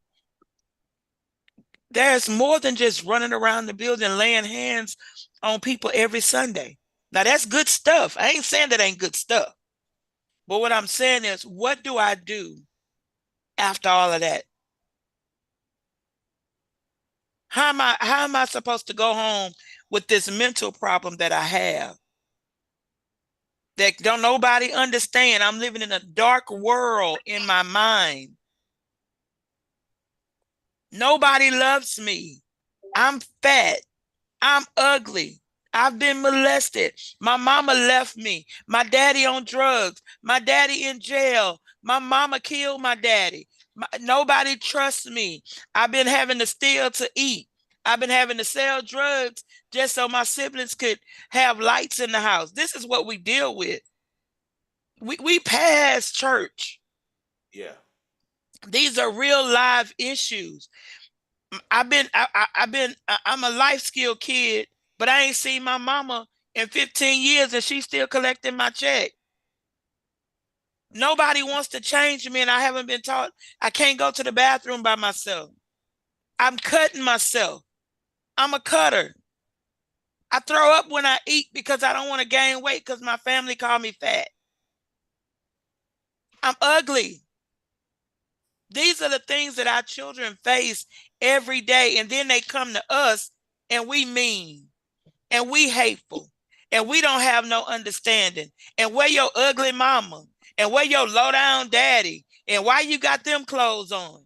There's more than just running around the building, laying hands on people every Sunday. Now, that's good stuff. I ain't saying that ain't good stuff. But what I'm saying is, what do I do after all of that? How am I supposed to go home with this mental problem that I have? That don't nobody understand. I'm living in a dark world in my mind. Nobody loves me. I'm fat. I'm ugly. I've been molested. My mama left me. My daddy on drugs. My daddy in jail. My mama killed my daddy. Nobody trusts me. I've been having to steal to eat. I've been having to sell drugs just so my siblings could have lights in the house. This is what we deal with. We pass church. Yeah. These are real live issues. I'm a life skill kid, but I ain't seen my mama in 15 years and she's still collecting my check. Nobody wants to change me, and I haven't been taught. I can't go to the bathroom by myself. I'm cutting myself. I'm a cutter. I throw up when I eat because I don't want to gain weight because my family call me fat. I'm ugly. These are the things that our children face every day, and then they come to us and we mean. And we hateful, and we don't have no understanding. And where your ugly mama, and where your low down daddy, and why you got them clothes on?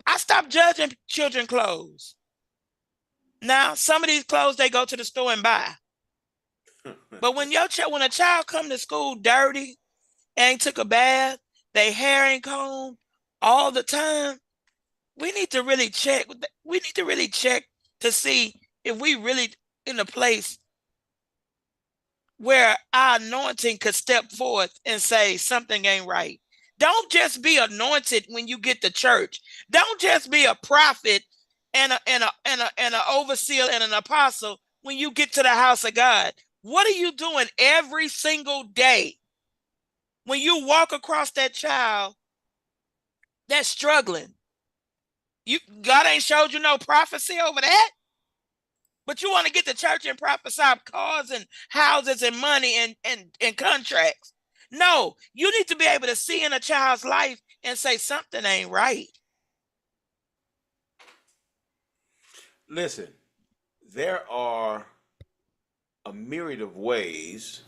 I stopped judging children clothes. Now, some of these clothes they go to the store and buy. But when when a child come to school dirty, ain't took a bath, they hair ain't combed all the time, we need to really check. We need to really check to see if we really in a place where our anointing could step forth and say something ain't right. Don't just be anointed when you get to church. Don't just be a prophet and an overseer and an apostle when you get to the house of God. What are you doing every single day when you walk across that child that's struggling? God ain't showed you no prophecy over that. But you want to get to church and prophesy cars and houses and money and contracts. No, you need to be able to see in a child's life and say something ain't right. Listen, there are a myriad of ways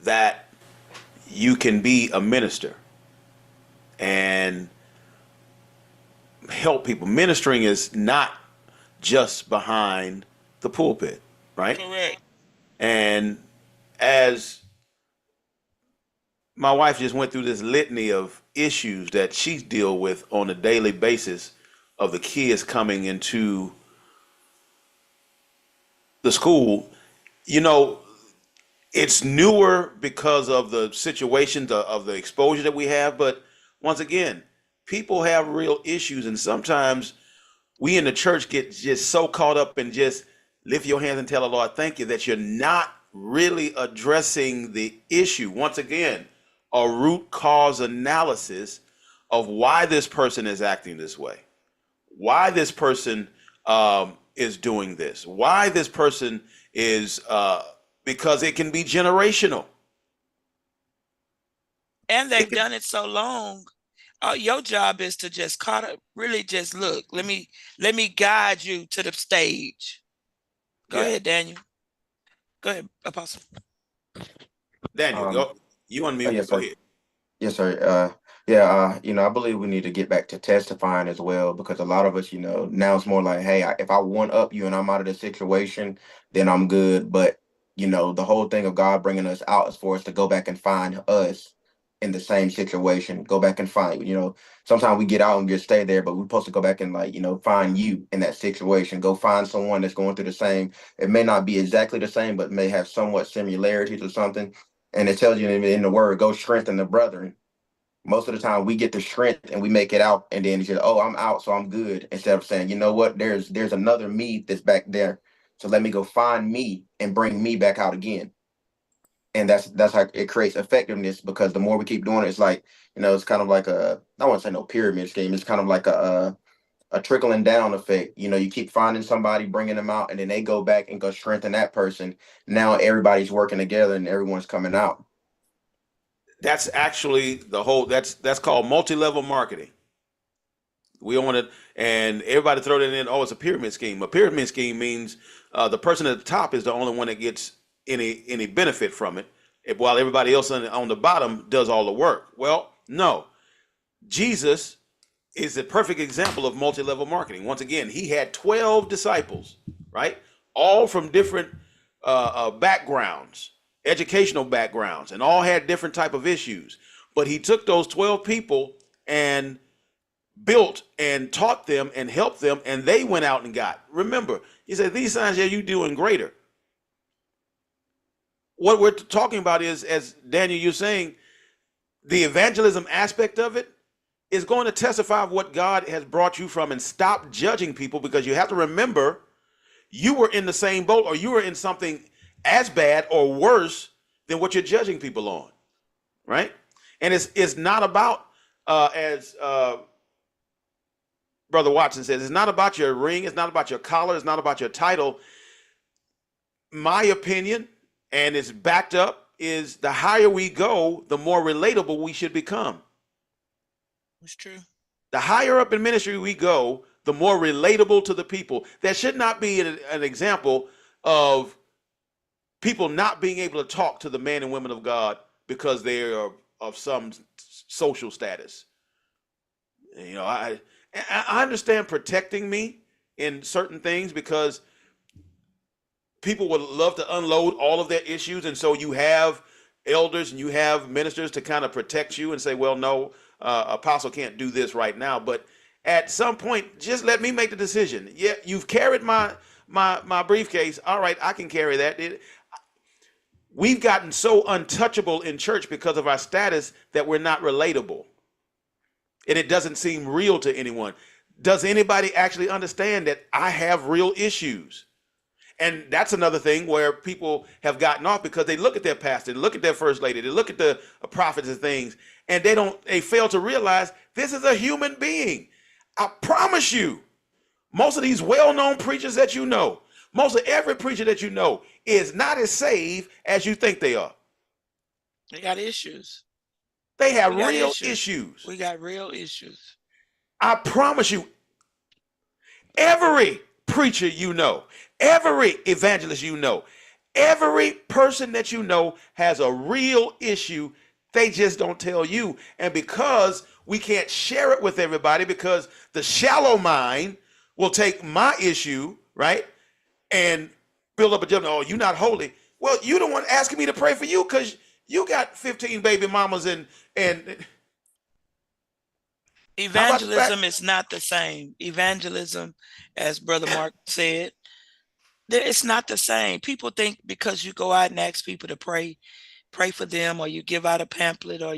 that you can be a minister and help people. Ministering is not just behind the pulpit, right? Correct. And as my wife just went through this litany of issues that she deals with on a daily basis of the kids coming into the school, you know, it's newer because of the situations of the exposure that we have. But once again, people have real issues, and sometimes we in the church get just so caught up in just lift your hands and tell the Lord thank you that you're not really addressing the issue. Once again, a root cause analysis of why this person is acting this way, why this person is doing this, why this person is because it can be generational. And they've done it so long. Your job is to just really just look. Let me guide you to the stage. Go ahead, Daniel. Go ahead, Apostle. Daniel, Um, go. You unmute. yes, Go sir. ahead. Yes, sir. Yeah, I believe we need to get back to testifying as well because a lot of us, now it's more like, hey, if I one up you and I'm out of the situation, then I'm good. But, the whole thing of God bringing us out is for us to go back and find us in the same situation, go back and find, sometimes we get out and just stay there, but we're supposed to go back and like, find you in that situation, go find someone that's going through the same. It may not be exactly the same, but may have somewhat similarities or something. And it tells you in the word, go strengthen the brethren. Most of the time we get the strength and we make it out and then it's just, oh, I'm out, so I'm good. Instead of saying, you know what, there's another me that's back there. So let me go find me and bring me back out again. And that's how it creates effectiveness because the more we keep doing it, it's like, it's kind of like I don't want to say no pyramid scheme. It's kind of like a trickling down effect. You keep finding somebody, bringing them out, and then they go back and go strengthen that person. Now everybody's working together and everyone's coming out. That's actually that's called multi-level marketing. We don't want to, and everybody throw that in. Oh, it's a pyramid scheme. A pyramid scheme means the person at the top is the only one that gets any benefit from it, while everybody else on the bottom does all the work. Well, no. Jesus is a perfect example of multi-level marketing. Once again, he had 12 disciples, right? All from different backgrounds, educational backgrounds, and all had different type of issues. But he took those 12 people and built and taught them and helped them, and they went out and got. Remember, he said, these signs that you doing greater. What we're talking about is, as Daniel, you're saying, the evangelism aspect of it is going to testify of what God has brought you from, and stop judging people, because you have to remember you were in the same boat, or you were in something as bad or worse than what you're judging people on, right? And it's not about as Brother Watson says, it's not about your ring, it's not about your collar, it's not about your title. My opinion, and it's backed up, is the higher we go, the more relatable we should become. It's true. The higher up in ministry we go, the more relatable to the people. There should not be an example of people not being able to talk to the men and women of God because they are of some social status. I understand protecting me in certain things, because people would love to unload all of their issues, and so you have elders and you have ministers to kind of protect you and say, well, no, apostle can't do this right now, but at some point, just let me make the decision. Yeah, you've carried my briefcase. All right, I can carry that. We've gotten so untouchable in church because of our status that we're not relatable, and it doesn't seem real to anyone. Does anybody actually understand that I have real issues? And that's another thing where people have gotten off because they look at their pastor, they look at their first lady, they look at the prophets and things, and they fail to realize this is a human being. I promise you, most of these well-known preachers that you know, most of every preacher that you know is not as saved as you think they are. They got issues. They have real issues. We got real issues. I promise you, every preacher you know, every evangelist you know, every person that you know has a real issue. They just don't tell you. And because we can't share it with everybody, because the shallow mind will take my issue, right, and build up a judgment. Oh, you're not holy. Well, you don't want asking me to pray for you because you got 15 baby mamas and evangelism is not the same. Evangelism, as Brother Mark said, it's not the same. People think because you go out and ask people to pray for them, or you give out a pamphlet, or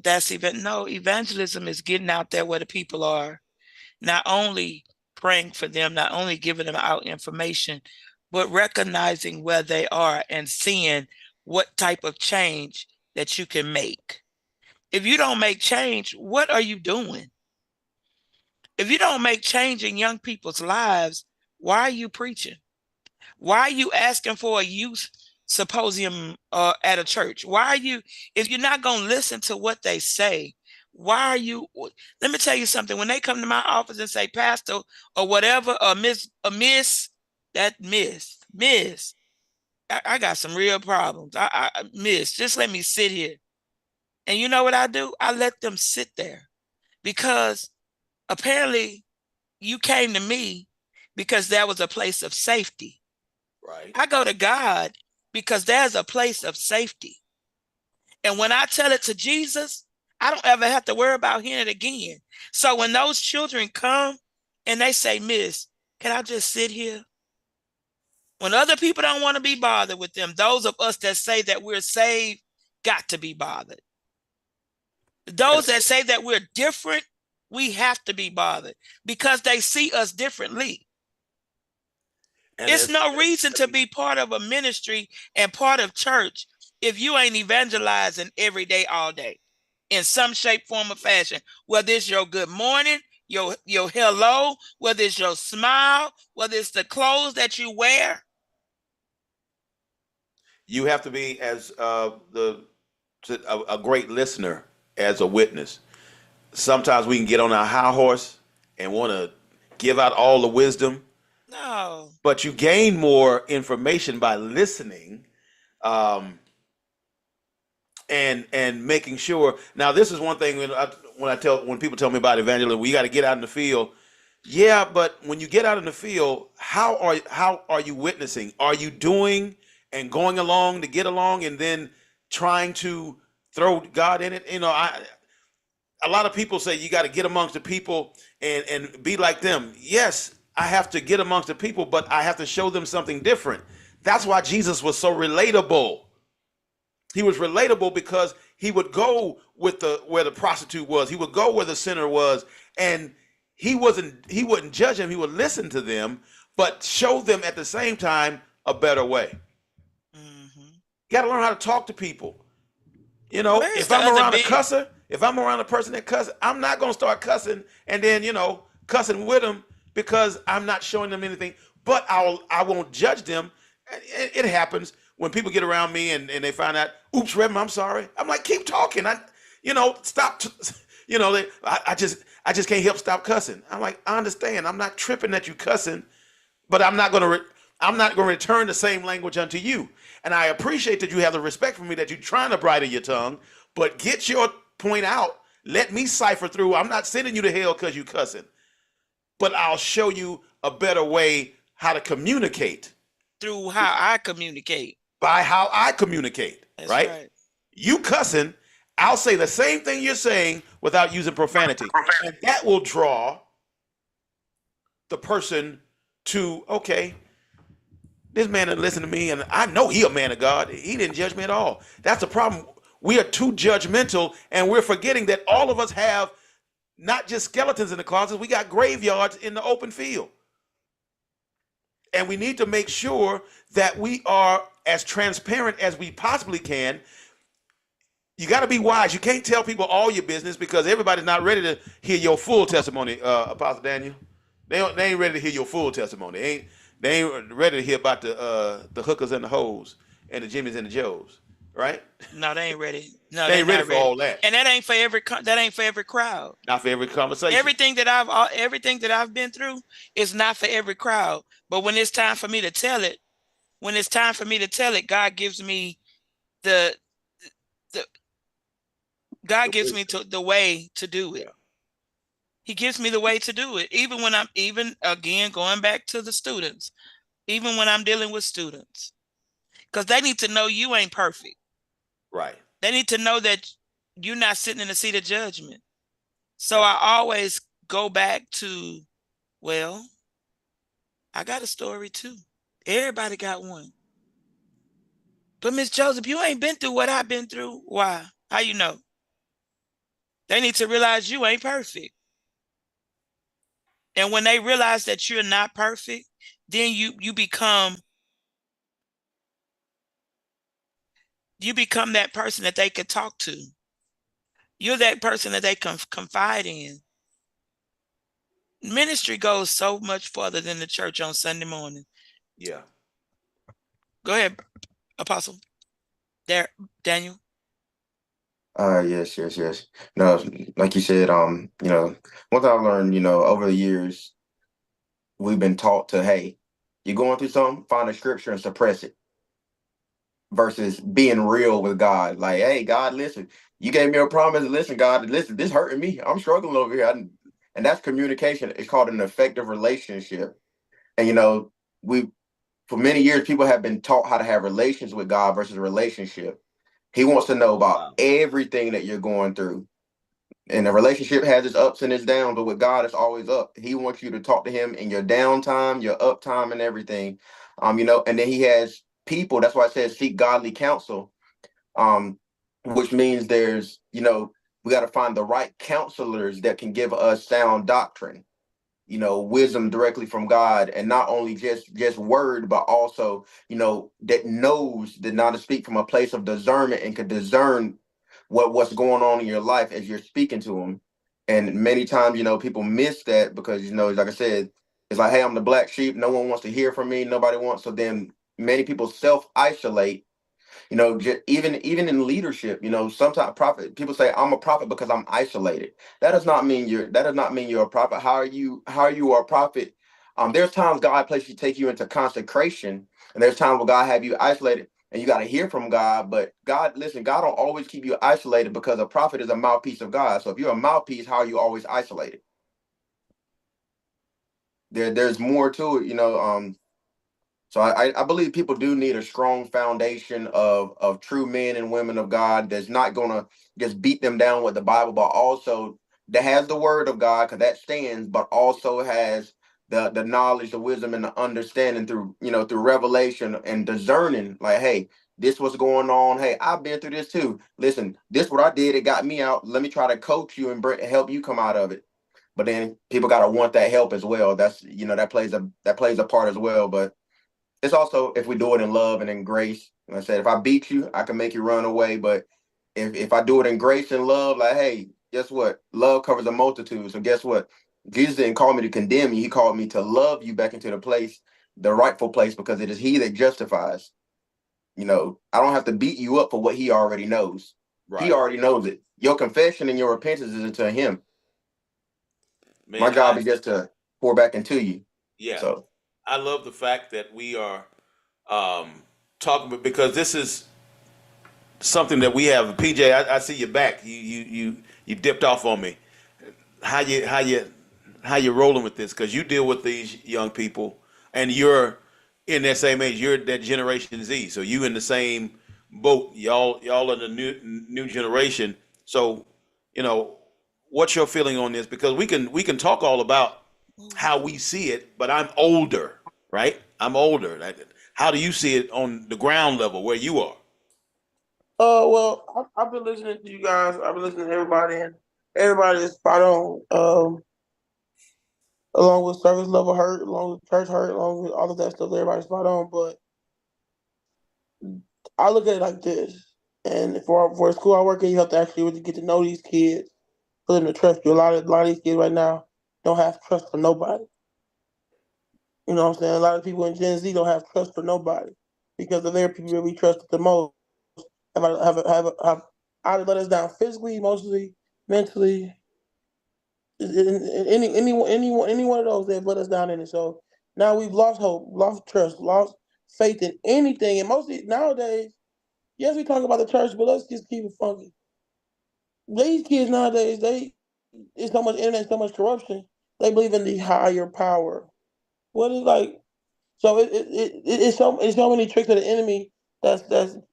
that's evangelism is getting out there where the people are, not only praying for them, not only giving them out information, but recognizing where they are and seeing what type of change that you can make. If you don't make change, what are you doing? If you don't make change in young people's lives, why are you preaching? Why are you asking for a youth symposium at a church? Why are you, if you're not going to listen to what they say, why are you, let me tell you something. When they come to my office and say, pastor, or whatever, or miss, I got some real problems. Miss, just let me sit here. And you know what I do? I let them sit there, because apparently you came to me because there was a place of safety. right. I go to God because there's a place of safety. And when I tell it to Jesus, I don't ever have to worry about hearing it again. So when those children come and they say, Miss, can I just sit here? When other people don't want to be bothered with them, those of us that say that we're saved got to be bothered. Those that say that we're different, we have to be bothered because they see us differently. And it's no reason to be part of a ministry and part of church if you ain't evangelizing every day, all day, in some shape, form, or fashion. Whether it's your good morning, your hello, whether it's your smile, whether it's the clothes that you wear. You have to be as a great listener as a witness. Sometimes we can get on our high horse and want to give out all the wisdom. No. But you gain more information by listening, and making sure. Now, this is one thing when people tell me about evangelism, we got to get out in the field. Yeah, but when you get out in the field, how are you witnessing? Are you doing and going along to get along, and then trying to throw God in it? A lot of people say you got to get amongst the people and be like them. Yes, I have to get amongst the people, but I have to show them something different. That's why Jesus was so relatable. He was relatable because he would go with where the prostitute was. He would go where the sinner was, and he wouldn't judge them. He would listen to them, but show them at the same time a better way. Mm-hmm. You got to learn how to talk to people. If I'm around a cusser, if I'm around a person that cusses, I'm not going to start cussing and then, cussing with them because I'm not showing them anything. But I won't judge them. It happens when people get around me and they find out, oops, Reverend, I'm sorry. I'm like, keep talking. Stop. I just can't help stop cussing. I'm like, I understand. I'm not tripping that you cussing, but I'm not going to return the same language unto you. And I appreciate that you have the respect for me, that you're trying to bridle your tongue, but get your point out. Let me cipher through. I'm not sending you to hell because you cussing, but I'll show you a better way how to communicate through how I communicate. By how I communicate, That's right? right. You cussing, I'll say the same thing you're saying without using profanity. And that will draw the person to, okay, this man didn't listen to me, and I know he a man of God. He didn't judge me at all. That's the problem. We are too judgmental, and we're forgetting that all of us have not just skeletons in the closet, we got graveyards in the open field. And we need to make sure that we are as transparent as we possibly can. You got to be wise. You can't tell people all your business because everybody's not ready to hear your full testimony, Apostle Daniel. They ain't ready to hear your full testimony. They ain't ready to hear about the hookers and the hoes and the Jimmys and the Joes, right? No, they ain't ready. No, They they're ain't ready not for ready. all that. And that ain't for every crowd. Not for every conversation. Everything that I've been through is not for every crowd. But when it's time for me to tell it, God gives me the the way to do it. He gives me the way to do it. Even when again going back to the students, even when I'm dealing with students, because they need to know you ain't perfect. Right. They need to know that you're not sitting in the seat of judgment. So I always go back to, well, I got a story too. Everybody got one. But Miss Joseph, you ain't been through what I've been through. Why? How you know? They need to realize you ain't perfect. And when they realize that you're not perfect, then you become that person that they could talk to. You're that person that they can confide in. Ministry goes so much further than the church on Sunday morning. Yeah. Go ahead, Apostle. Daniel. Yes. No, like you said, one thing I've learned, over the years, we've been taught to, hey, you're going through something, find a scripture and suppress it. Versus being real with God. Like, hey, God, listen, you gave me a promise. Listen, God, listen, this hurting me. I'm struggling over here. And that's communication. It's called an effective relationship. And, we, for many years, people have been taught how to have relations with God versus a relationship. He wants to know about everything that you're going through. And a relationship has its ups and its downs, but with God, it's always up. He wants you to talk to him in your downtime, your uptime, and everything. And then he has people. That's why it says seek godly counsel. Which means there's, we got to find the right counselors that can give us sound doctrine, wisdom directly from God, and not only just word, but also, that knows that not to speak from a place of discernment and can discern what's going on in your life as you're speaking to them. And many times, people miss that because, like I said, it's like, hey, I'm the black sheep. No one wants to hear from me. Nobody wants. So then many people self-isolate. Even in leadership, sometimes people say I'm a prophet because I'm isolated. That does not mean you're a prophet. How are you a prophet? There's times God places you take you into consecration, and there's times where God have you isolated and you got to hear from God. But God don't always keep you isolated because a prophet is a mouthpiece of God. So if you're a mouthpiece, how are you always isolated? There's more to it, So I believe people do need a strong foundation of true men and women of God that's not gonna just beat them down with the Bible, but also that has the word of God, because that stands, but also has the knowledge, the wisdom, and the understanding through revelation and discerning. Like, hey, this what's going on. Hey, I've been through this too. Listen, this what I did. It got me out. Let me try to coach you and help you come out of it. But then people gotta want that help as well. That's that plays a part as well. But it's also if we do it in love and in grace. Like I said, if I beat you, I can make you run away. But if I do it in grace and love, like, hey, guess what? Love covers a multitude. So guess what? Jesus didn't call me to condemn you. He called me to love you back into the rightful place, because it is he that justifies. I don't have to beat you up for what he already knows. Right. He already knows it. Your confession and your repentance is into him. Man, my job is just to pour back into you. Yeah. So I love the fact that we are talking, because this is something that we have. PJ, I see you back. You dipped off on me. How you rolling with this? Because you deal with these young people, and you're in that same age. You're that Generation Z, so you in the same boat. Y'all are the new generation. So, you know, what's your feeling on this? Because we can talk all about how we see it, but I'm older, right? I'm older. How do you see it on the ground level where you are? Well, I've been listening to you guys. I've been listening to everybody, and everybody is spot on. Along with service level hurt, along with church hurt, along with all of that stuff, everybody's spot on. But I look at it like this, and for the school I work in, you have to actually really get to know these kids, for them to trust you. A lot of these kids right now don't have trust for nobody. You know what I'm saying? A lot of people in Gen Z don't have trust for nobody because of their people that we trusted the most have either let us down physically, emotionally, mentally. Any one of those, they've let us down in it. So now we've lost hope, lost trust, lost faith in anything. And mostly nowadays, yes, we talk about the church, but let's just keep it funky. These kids nowadays, they it's so much internet, so much corruption. They believe in the higher power. What is like? So it's so many tricks of the enemy that's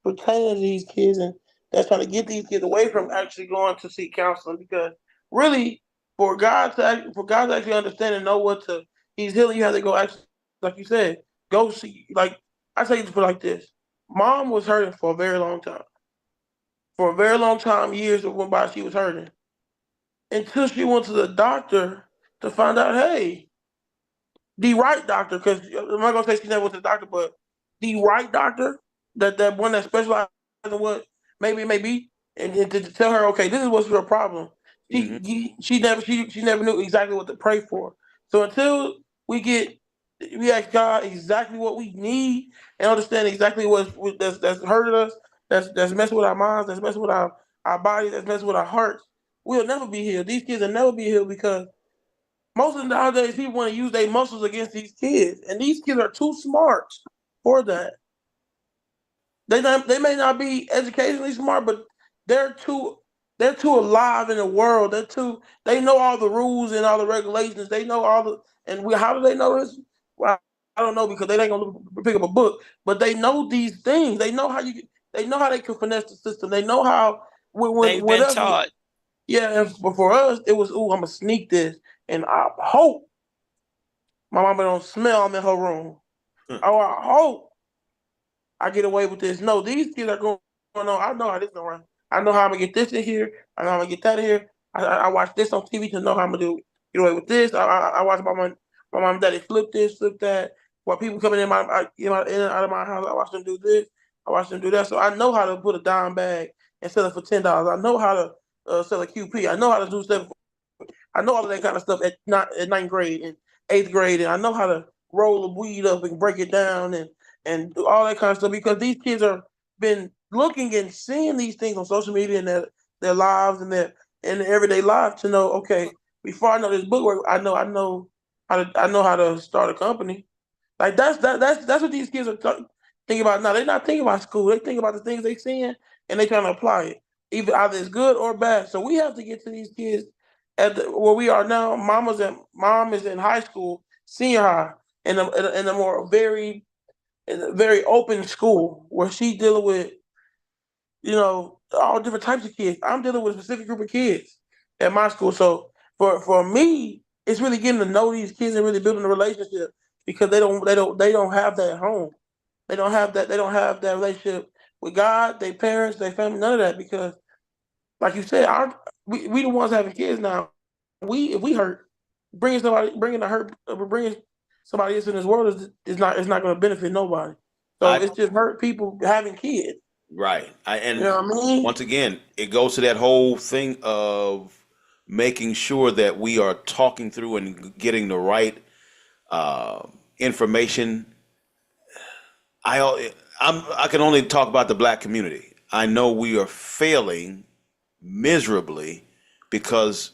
pertaining to these kids, and that's trying to get these kids away from actually going to seek counseling, because really for God to actually understand and know what to He's healing, you have to go actually, like you said, go see. Like I say, to put it like this: Mom was hurting for a very long time. For a very long time, years went by, she was hurting until she went to the doctor to find out, hey, the right doctor, because I'm not gonna say she never went to the doctor, but the right doctor, that one that specializes in what maybe it may be, and to tell her, okay, this is what's your problem. Hmm. She never knew exactly what to pray for. So until we get we ask God exactly what we need and understand exactly that's hurting us, that's messing with our minds, that's messing with our bodies, that's messing with our hearts, we'll never be healed. These kids will never be healed because most of the nowadays people want to use their muscles against these kids, and these kids are too smart for that. They may not be educationally smart, but they're too they're too alive in the world. They know all the rules and all the regulations. They know all the and how do they know this? Well, I don't know because they ain't gonna pick up a book, but they know these things. They know how they can finesse the system. They know how when They've been whatever. taught. Yeah, but for us, it was, ooh, I'm gonna sneak this, and I hope my mama don't smell I'm in her room. Oh, I hope I get away with this. No, these kids are going on. I know how this gonna run. I know how I'm gonna get this in here. I know how I'm gonna get that in here. I watch this on TV to know how I'm gonna get away with this. I watch my mom and daddy flip this, flip that. While people coming in and out of my house, I watch them do this. I watch them do that. So I know how to put a dime bag and sell it for $10. I know how to sell a QP. I know how to do stuff. I know all of that kind of stuff at ninth grade and eighth grade, and I know how to roll the weed up and break it down and do all that kind of stuff because these kids are been looking and seeing these things on social media and their lives and their everyday life to know, okay, before I know this book work, I know how to start a company. Like that's what these kids are thinking about now. They're not thinking about school. They think about the things they seeing and they trying to apply it, either it's good or bad. So we have to get to these kids where we are now. Mom is in high school, senior high, in a more in a very open school where she's dealing with all different types of kids. I'm dealing with a specific group of kids at my school. So for me, it's really getting to know these kids and really building a relationship because they don't have that at home. They don't have that relationship with God, their parents, their family, none of that because like you said, we the ones having kids now. If we hurt, bringing somebody else in this world is not going to benefit nobody. So I it's just hurt people having kids. Right. You And know what I mean? once again, it goes to that whole thing of making sure that we are talking through and getting the right uh, information. I can only talk about the black community. I know we are failing miserably because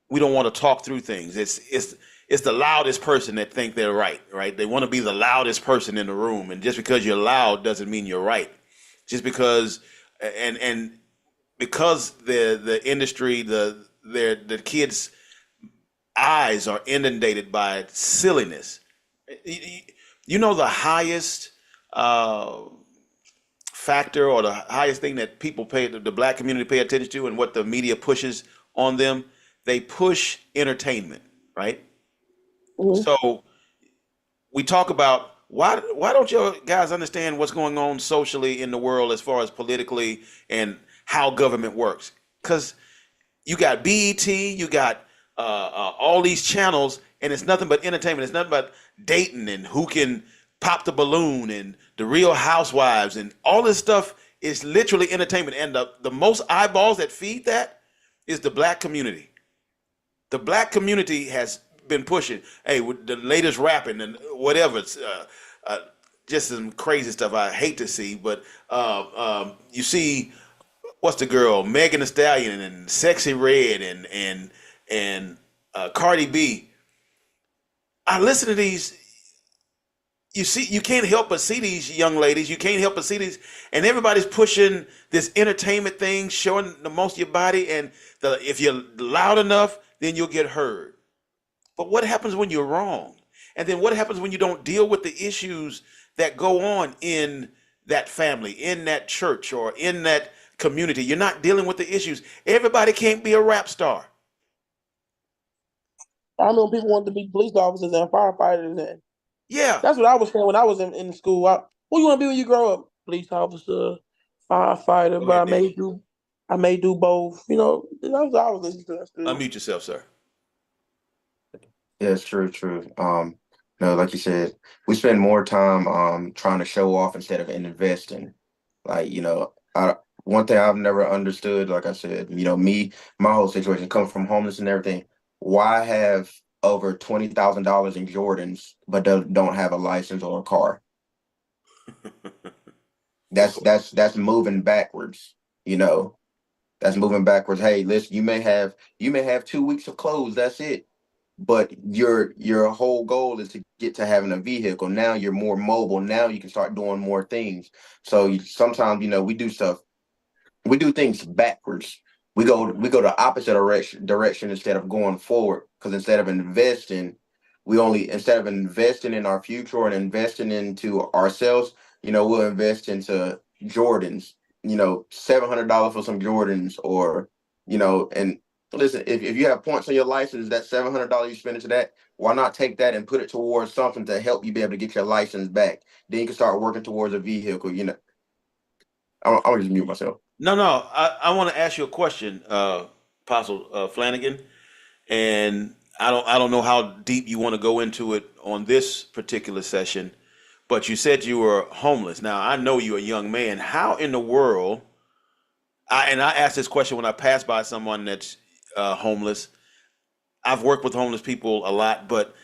we don't want to talk through things. It's the loudest person that think they're right, right? They want to be the loudest person in the room, and just because you're loud doesn't mean you're right. Just because and because the industry the kids' eyes are inundated by silliness. You know, the highest uh, factor or the highest thing that people pay, the black community pay attention to, and what the media pushes on them, they push entertainment, right? Mhm. So we talk about why don't you guys understand what's going on socially in the world as far as politically and how government works? Because you got BET, you got all these channels, and it's nothing but entertainment. It's nothing but dating and who can pop the balloon and the Real Housewives and all this stuff is literally entertainment. And the most eyeballs that feed that is the black community. The black community has been pushing, hey, with the latest rapping and whatever. It's just some crazy stuff I hate to see, but you see what's the girl, Megan Thee Stallion and Sexy Red and Cardi B. I listen to these. You see, you can't help but see these young ladies. You can't help but see these, and everybody's pushing this entertainment thing, showing the most of your body, and if you're loud enough, then you'll get heard. But what happens when you're wrong? And then what happens when you don't deal with the issues that go on in that family, in that church, or in that community? You're not dealing with the issues. Everybody can't be a rap star. I know people want to be police officers and firefighters, and Yeah. that's what I was saying when I was in school. What you want to be when you grow up? Police officer, firefighter, Go but ahead, Nick. I may do both. You know, that's what I was listening to in school. Unmute yourself, sir. Yeah, it's true, true. Like you said, we spend more time trying to show off instead of investing. Like, one thing I've never understood, like I said, my whole situation coming from homeless and everything. Why have over $20,000 in Jordans, but don't have a license or a car? Go That's moving backwards, you know. That's moving backwards. Hey, listen, you may have 2 weeks of clothes, that's it. But your whole goal is to get to having a vehicle. Now you're more mobile. Now you can start doing more things. So sometimes, we do things backwards. We go the opposite direction instead of going forward. Because instead of investing in our future and investing into ourselves, we'll invest into Jordans. $700 for some Jordans, or and listen, if you have points on your license, that $700 you spend into that, why not take that and put it towards something to help you be able to get your license back? Then you can start working towards a vehicle. I'll just mute myself. No, no. I want to ask you a question, Apostle Flanagan, and I don't know how deep you want to go into it on this particular session, but you said you were homeless. Now I know you're a young man. How in the world? I asked this question when I passed by someone that's homeless. I've worked with homeless people a lot, but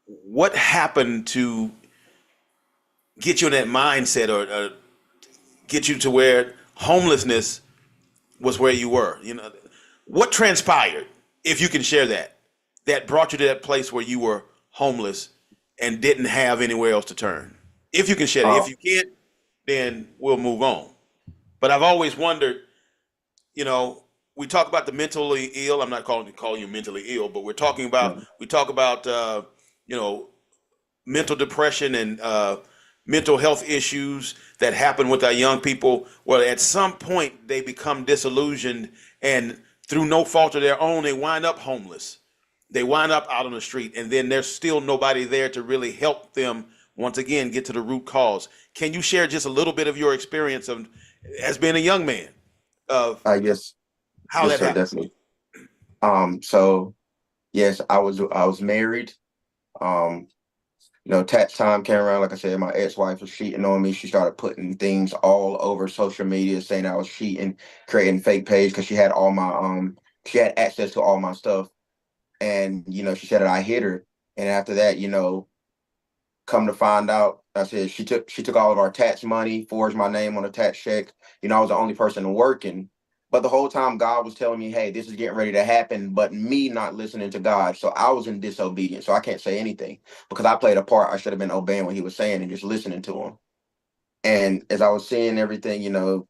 what happened to get you in that mindset or get you to where homelessness was where you were? What transpired, if you can share that brought you to that place where you were homeless and didn't have anywhere else to turn? If you can share that. Uh, If you can't, then we'll move on. But I've always wondered, you know, we talk about the mentally ill. I'm not calling you mentally ill, but we talk about you know, mental depression and mental health issues that happen with our young people. Well, at some point they become disillusioned, and through no fault of their own, they wind up homeless. They wind up out on the street, and then there's still nobody there to really help them once again get to the root cause. Can you share just a little bit of your experience of as being a young man of I guess how yes, that sir, happened? definitely. So yes, I was married. Um, tax time came around. Like I said, my ex-wife was cheating on me. She started putting things all over social media saying I was cheating, creating fake page because she had access to all my stuff. And she said that I hit her. And after that, come to find out, I said she took all of our tax money, forged my name on a tax check. I was the only person working. But the whole time God was telling me, hey, this is getting ready to happen, but me not listening to God. So I was in disobedience. So I can't say anything because I played a part. I should have been obeying what he was saying and just listening to him. And as I was seeing everything, like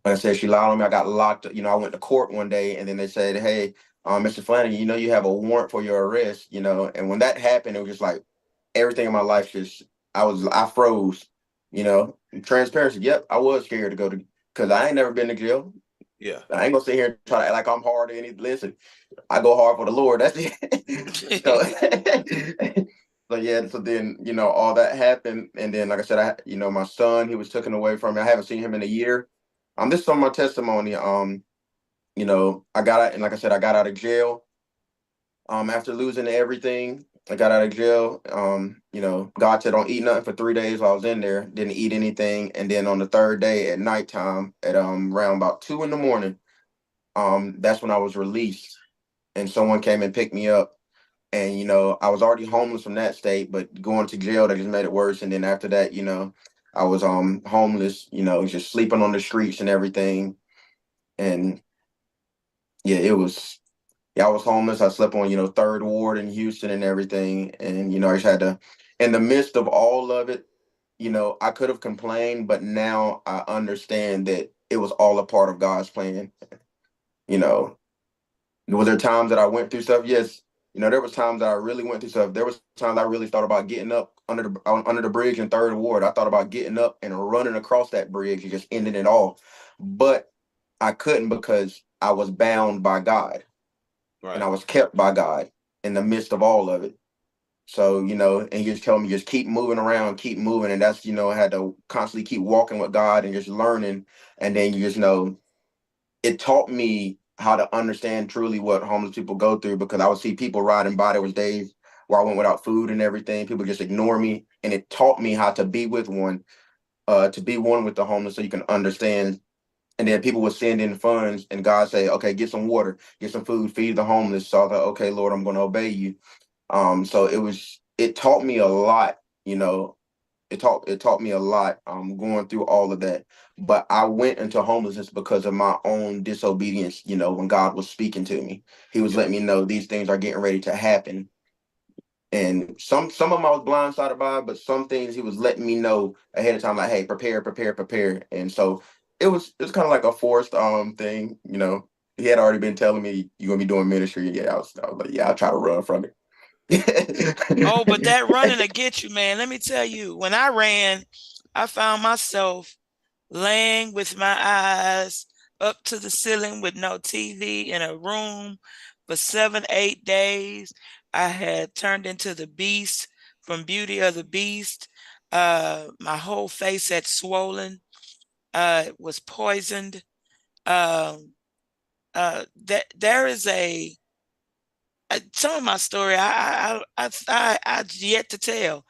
I said, she lied on me. I got locked. I went to court one day, and then they said, hey, Mr. Flanagan, you have a warrant for your arrest, and when that happened, it was just like everything in my life just I froze, you know. Transparency. Yep, I was scared to go to, because I ain't never been to jail. Yeah. I ain't gonna sit here and try to act like I'm hard or anything. Listen, I go hard for the Lord. That's it. So yeah, so then, you know, all that happened, and then like I said, you know, my son, he was taken away from me. I haven't seen him in a year. This is on my testimony. You know, I got out, and like I said, I got out of jail. After losing everything, I got out of jail. You know, God said don't eat nothing for 3 days while I was in there. Didn't eat anything, and then on the third day at nighttime, at around about 2 in the morning, that's when I was released, and someone came and picked me up. And you know, I was already homeless from that state, but going to jail, that just made it worse. And then after that, you know, I was homeless, you know, just sleeping on the streets and everything. And yeah, it was, yeah, I was homeless. I slept on, you know, Third Ward in Houston and everything. And, you know, I just had to, in the midst of all of it, you know, I could have complained, but now I understand that it was all a part of God's plan. You know, was there times that I went through stuff? Yes. You know, there was times that I really went through stuff. There was times I really thought about getting up under the bridge in Third Ward. I thought about getting up and running across that bridge and just ending it all. But I couldn't, because I was bound by God. And I Right. was kept by God in the midst of all of it. So, you know, and he just told me just keep moving around, keep moving. And that's, you know, I had to constantly keep walking with God and just learning. And then you just know, it taught me how to understand truly what homeless people go through, because I would see people riding by. There was days where I went without food and everything. People just ignore me. And it taught me how to be one with the homeless, so you can understand. And then people would send in funds, and God say, okay, get some water, get some food, feed the homeless. So I thought, okay, Lord, I'm going to obey you. So it taught me a lot, you know, it taught me a lot, going through all of that. But I went into homelessness because of my own disobedience. You know, when God was speaking to me, he was Yeah. letting me know these things are getting ready to happen. And some of them I was blindsided by, but some things he was letting me know ahead of time, like, hey, prepare, prepare, prepare. And so it was kind of like a forced thing, you know. He had already been telling me you're gonna be doing ministry. Yeah, I was like, yeah, I'll try to run from Oh, but that running it. to get you, man. Let me tell you, when I ran, I found myself laying with my eyes up to the ceiling with no TV in a room for 7, 8 days. I had turned into the beast from Beauty of the Beast. My whole face had swollen. Was poisoned. Um, that there is some of my story I yet to tell.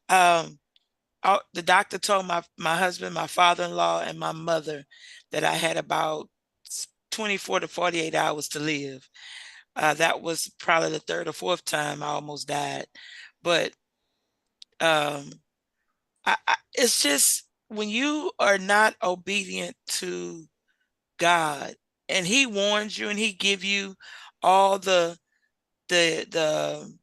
Um, the doctor told my husband, my father-in-law, and my mother that I had about 24 to 48 hours to live. That was probably the third or fourth time I almost died. But um, it's just when you are not obedient to God, and He warns you, and He give you all the the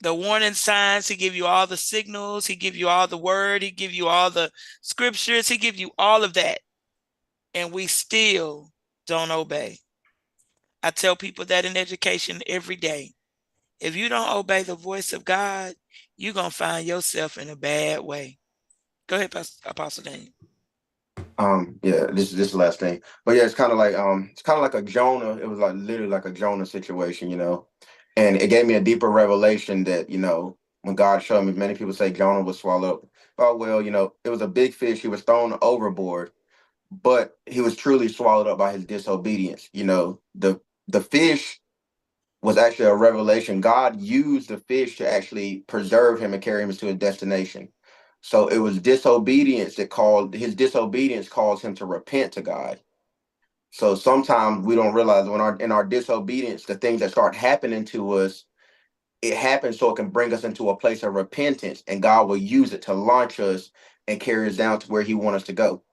the warning signs. He give you all the signals. He give you all the word. He give you all the scriptures. He give you all of that, and we still don't obey. I tell people that in education every day. If you don't obey the voice of God, you're gonna find yourself in a bad way. Go ahead, Apostle Daniel. Yeah, this is the last thing. But yeah, it's kind of like a Jonah. It was like literally like a Jonah situation, you know. And it gave me a deeper revelation that, you know, when God showed me, many people say Jonah was swallowed up. Oh well, you know, it was a big fish. He was thrown overboard, but he was truly swallowed up by his disobedience. You know, the fish was actually a revelation. God used the fish to actually preserve him and carry him to his destination. So it was disobedience that called his disobedience caused him to repent to God. So sometimes we don't realize when in our disobedience, the things that start happening to us, it happens so it can bring us into a place of repentance, and God will use it to launch us and carry us down to where He wants us to go.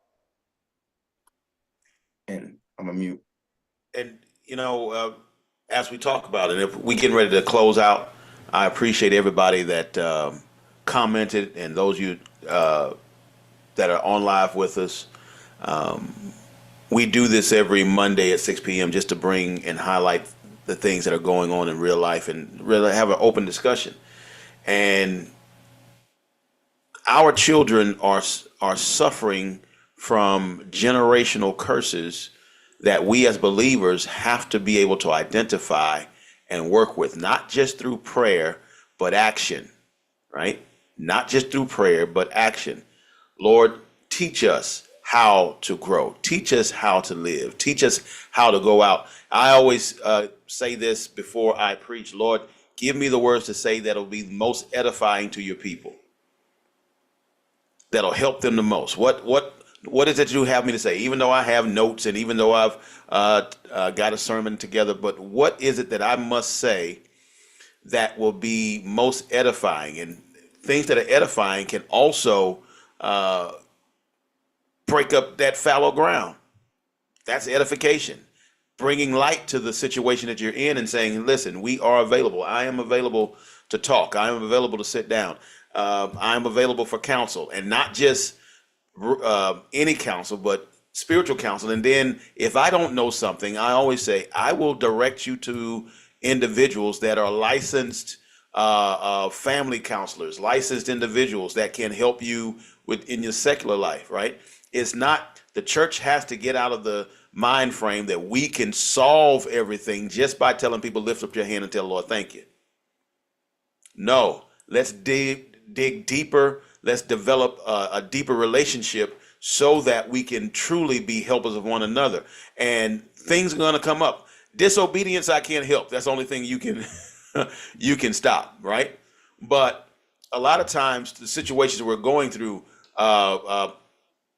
And I'm a mute. And you know, as we talk about it, if we getting ready to close out, I appreciate everybody that commented, and those of you that are on live with us. We do this every Monday at 6 p.m. just to bring and highlight the things that are going on in real life and really have an open discussion. And our children are suffering from generational curses that we as believers have to be able to identify and work with, not just through prayer, but action, right? Not just through prayer, but action. Lord, teach us how to grow. Teach us how to live. Teach us how to go out. I always say this before I preach. Lord, give me the words to say that'll be most edifying to your people, that'll help them the most. What is it you have me to say? Even though I have notes and even though I've got a sermon together, but what is it that I must say that will be most edifying? And things that are edifying can also break up that fallow ground. That's edification. Bringing light to the situation that you're in and saying, listen, we are available. I am available to talk. I am available to sit down. I am available for counsel, and not just any counsel, but spiritual counsel. And then if I don't know something, I always say, I will direct you to individuals that are licensed family counselors, licensed individuals that can help you in your secular life, right? It's not, the church has to get out of the mind frame that we can solve everything just by telling people, lift up your hand and tell the Lord, thank you. No, let's dig deeper. Let's develop a deeper relationship so that we can truly be helpers of one another. And things are going to come up. Disobedience, I can't help. That's the only thing you can you can stop, right? But a lot of times, the situations we're going through,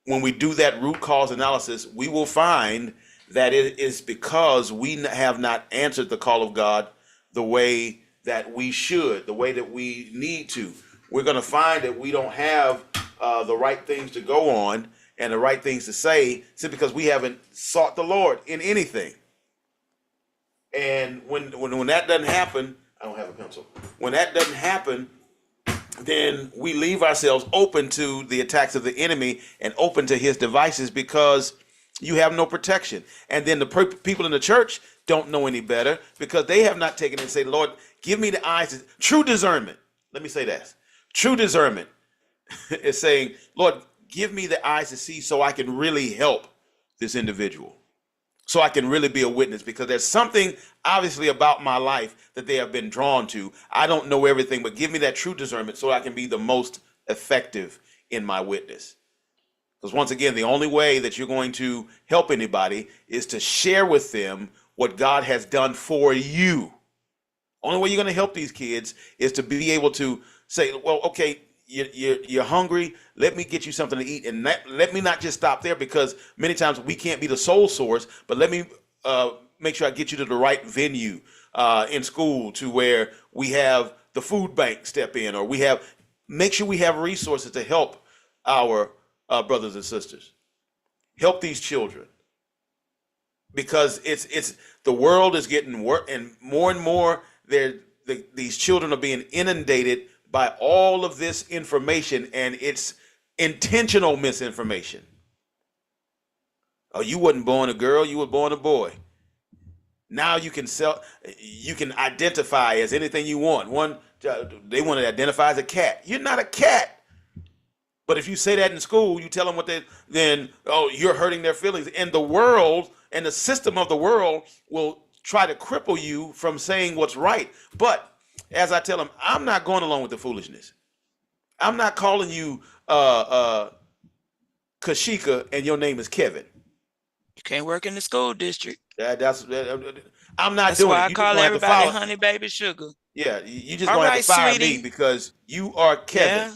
when we do that root cause analysis, we will find that it is because we have not answered the call of God the way that we should, the way that we need to. We're going to find that we don't have the right things to go on and the right things to say simply because we haven't sought the Lord in anything. And when that doesn't happen, I don't have a pencil. When that doesn't happen, then we leave ourselves open to the attacks of the enemy and open to his devices because you have no protection. And then the people in the church don't know any better because they have not taken it and said, Lord, give me the eyes. True discernment. Let me say that. True discernment is saying, Lord, give me the eyes to see so I can really help this individual, so I can really be a witness, because there's something obviously about my life that they have been drawn to. I don't know everything, but give me that true discernment so I can be the most effective in my witness. Because once again, the only way that you're going to help anybody is to share with them what God has done for you. Only way you're going to help these kids is to be able to say, well, okay, you're hungry. Let me get you something to eat. And let me not just stop there, because many times we can't be the sole source, but let me make sure I get you to the right venue in school to where we have the food bank step in, or make sure we have resources to help our brothers and sisters, help these children, because it's the world is getting worse and more. These children are being inundated by all of this information, and it's intentional misinformation. Oh, you wasn't born a girl, you were born a boy. Now you can identify as anything you want. They want to identify as a cat. You're not a cat. But if you say that in school, you tell them then you're hurting their feelings. And the world and the system of the world will try to cripple you from saying what's right. But as I tell them, I'm not going along with the foolishness. I'm not calling you Kashika and your name is Kevin. You can't work in the school district. I'm not That's doing why it. I call everybody honey baby sugar. Yeah, you just gonna have to fire me because you are Kevin.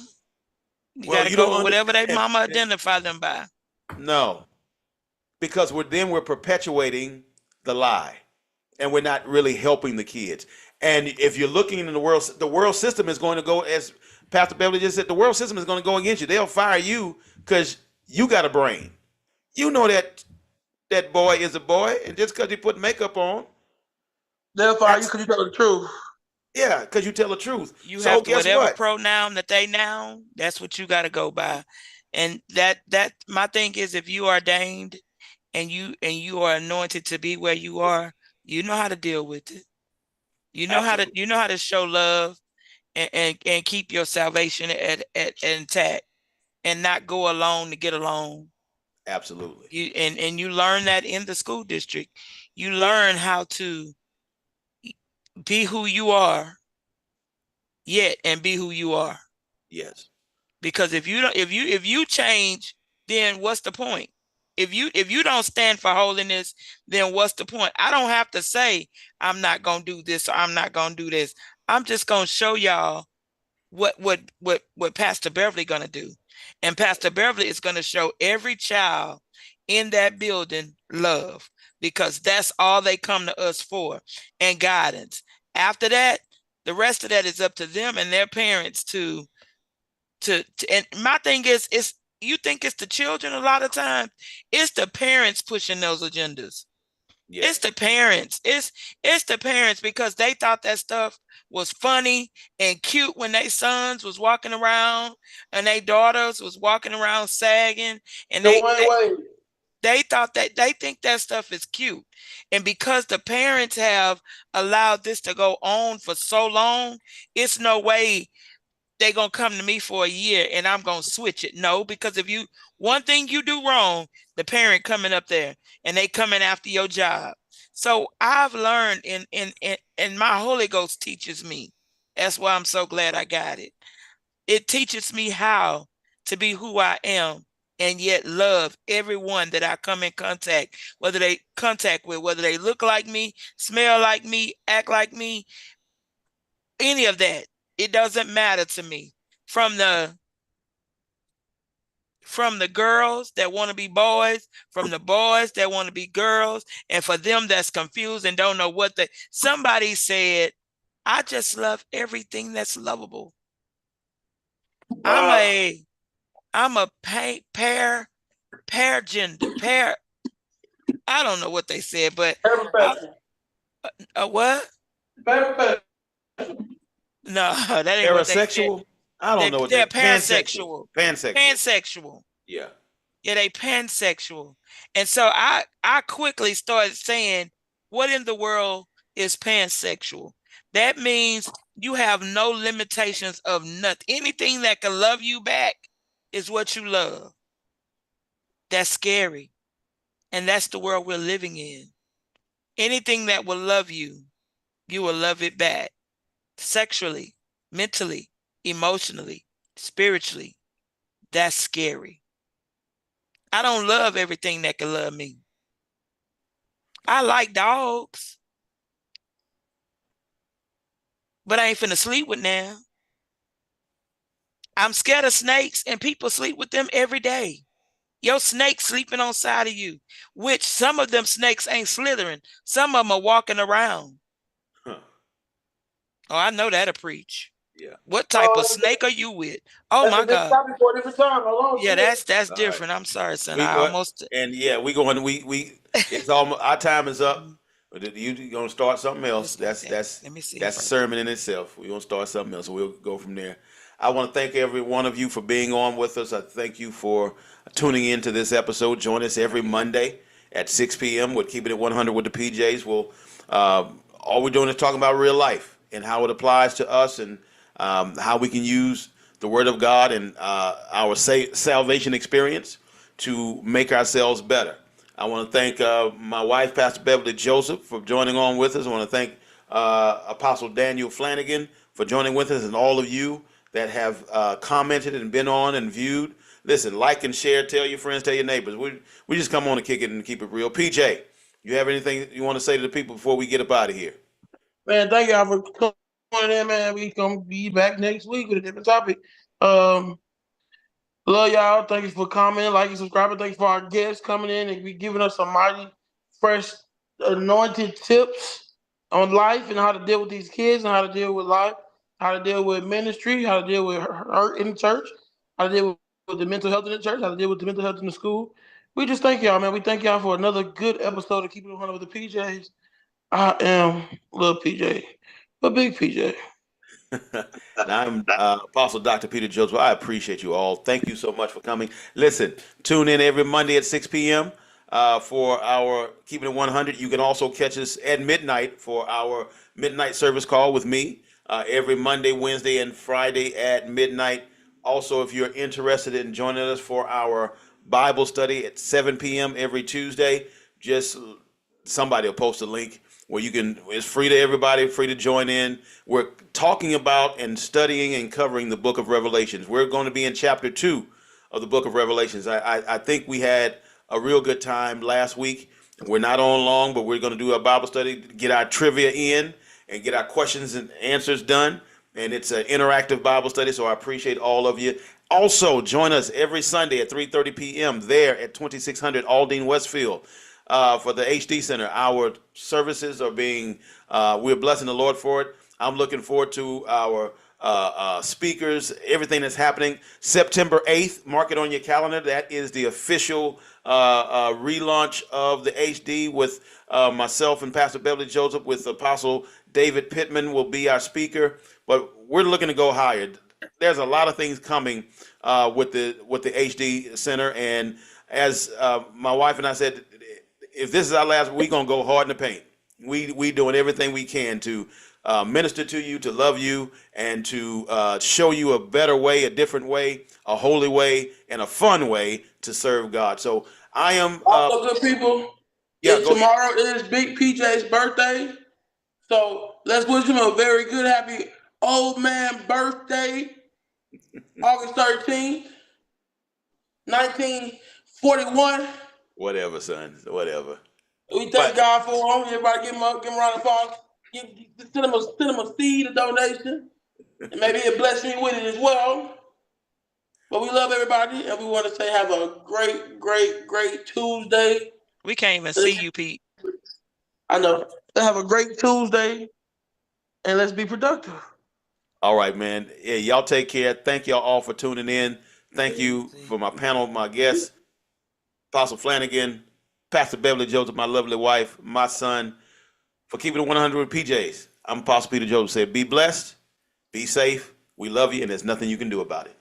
Yeah. You gotta go with whatever they mama identify them by. No, because we're perpetuating the lie, and we're not really helping the kids. And if you're looking in the world system is going to go, as Pastor Beverly just said, the world system is going to go against you. They'll fire you because you got a brain. You know that boy is a boy, and just because he put makeup on, they'll fire you because you tell the truth. Yeah, because you tell the truth. You have to, whatever pronoun that they noun, that's what you got to go by. And that my thing is, if you are ordained and you are anointed to be where you are, you know how to deal with it. You know how to show love and keep your salvation at intact, and not go alone to get along. Absolutely. And you learn that in the school district. You learn how to be who you are, yet and be who you are. Yes. Because if you change, then what's the point? If you don't stand for holiness, then what's the point? I don't have to say I'm not gonna do this or I'm not gonna do this. I'm just gonna show y'all what Pastor Beverly gonna do. And Pastor Beverly is gonna show every child in that building love, because that's all they come to us for, and guidance. After that, the rest of that is up to them and their parents to and my thing is, you think it's the children a lot of times, it's the parents pushing those agendas. Yes. It's the parents. It's the parents, because they thought that stuff was funny and cute when their sons was walking around and their daughters was walking around sagging, and they thought that they think that stuff is cute. And because the parents have allowed this to go on for so long, it's no way they gonna come to me for a year and I'm gonna switch it. No, because if you one thing you do wrong, the parent coming up there and they coming after your job. So I've learned and my Holy Ghost teaches me. That's why I'm so glad I got it. It teaches me how to be who I am and yet love everyone that I come in contact, whether they look like me, smell like me, act like me, any of that. It doesn't matter to me. From the girls that want to be boys, from the boys that want to be girls, and for them that's confused and don't know what somebody said, I just love everything that's lovable. I'm a pair gender, pair. I don't know what they said, but what? No, that ain't what they said. Parasexual? I don't know what they're that pansexual. Pansexual. Pansexual. Yeah. Yeah, they pansexual. And so I quickly started saying, what in the world is pansexual? That means you have no limitations of nothing. Anything that can love you back is what you love. That's scary. And that's the world we're living in. Anything that will love you, you will love it back. Sexually, mentally, emotionally, spiritually. That's scary. I don't love everything that can love me. I like dogs, but I ain't finna sleep with now. I'm scared of snakes, and people sleep with them every day. Your snake sleeping on side of you, which some of them snakes ain't slithering. Some of them are walking around. Huh. Oh, I know that'll preach. Yeah. What type of snake are you with? Oh my God. Yeah, that's different. I'm sorry, son. I almost. And yeah, we going. It's almost our time is up. But you gonna start something else? Let me see. That's a sermon in itself. We're gonna start something else. So we'll go from there. I want to thank every one of you for being on with us. I thank you for tuning in to this episode. Join us every Monday at 6 p.m. with Keeping It 100 with the PJs. All we're doing is talking about real life and how it applies to us, and how we can use the Word of God and our salvation experience to make ourselves better. I want to thank my wife, Pastor Beverly Joseph, for joining on with us. I want to thank Apostle Daniel Flanagan for joining with us, and all of you that have commented and been on and viewed. Listen, like and share, tell your friends, tell your neighbors. We just come on and kick it and keep it real. PJ, you have anything you want to say to the people before we get up out of here? Man, thank y'all for coming in, man. We gonna be back next week with a different topic. Love y'all. Thank you for commenting, liking, subscribing. Thank you for our guests coming in and be giving us some mighty, fresh, anointed tips on life and how to deal with these kids and how to deal with life, how to deal with ministry, how to deal with hurt in the church, how to deal with the mental health in the church, how to deal with the mental health in the school. We just thank y'all, man. We thank y'all for another good episode of Keeping It 100 with the PJs. I am little PJ, but big PJ. And I'm Apostle Dr. Peter Joseph. I appreciate you all. Thank you so much for coming. Listen, tune in every Monday at 6 p.m. For our Keeping It 100. You can also catch us at midnight for our midnight service call with me. every Monday, Wednesday, and Friday at midnight. Also, if you're interested in joining us for our Bible study at 7 p.m. every Tuesday, just somebody will post a link where you can, it's free to everybody, free to join in. We're talking about and studying and covering the book of Revelations. We're going to be in chapter 2 of the book of Revelations. I think we had a real good time last week. We're not on long, but we're going to do a Bible study, get our trivia in, and get our questions and answers done. And it's an interactive Bible study, so I appreciate all of you. Also, join us every Sunday at 3:30 p.m. there at 2600 Aldine Westfield for the HD Center. Our services are being, we're blessing the Lord for it. I'm looking forward to our speakers, everything that's happening. September 8th, mark it on your calendar. That is the official relaunch of the HD with myself and Pastor Beverly Joseph, with Apostle David Pittman will be our speaker. But we're looking to go higher. There's a lot of things coming with the HD Center, and as my wife and I said, if this is our last, we're gonna go hard in the paint. We doing everything we can to minister to you, to love you, and to show you a better way, a different way, a holy way, and a fun way to serve God. So I am. Also, good people. Yeah, Tomorrow is Big PJ's birthday, so let's wish him a very good, happy old man birthday. August 13th, 1941. Whatever, son. Whatever. We thank God for him. Everybody give him a round of applause. Send him a seed, a donation, and maybe he'll bless me with it as well. But we love everybody, and we want to say have a great, great, great Tuesday. We can't even see you, Pete. I know. Have a great Tuesday, and let's be productive. All right, man. Yeah, y'all take care. Thank y'all all for tuning in. Thank you for my panel, my guests, Apostle Flanagan, Pastor Beverly Joseph, my lovely wife, my son, for keeping it 100 with PJs. I'm Apostle Peter Joseph. Said, be blessed, be safe. We love you, and there's nothing you can do about it.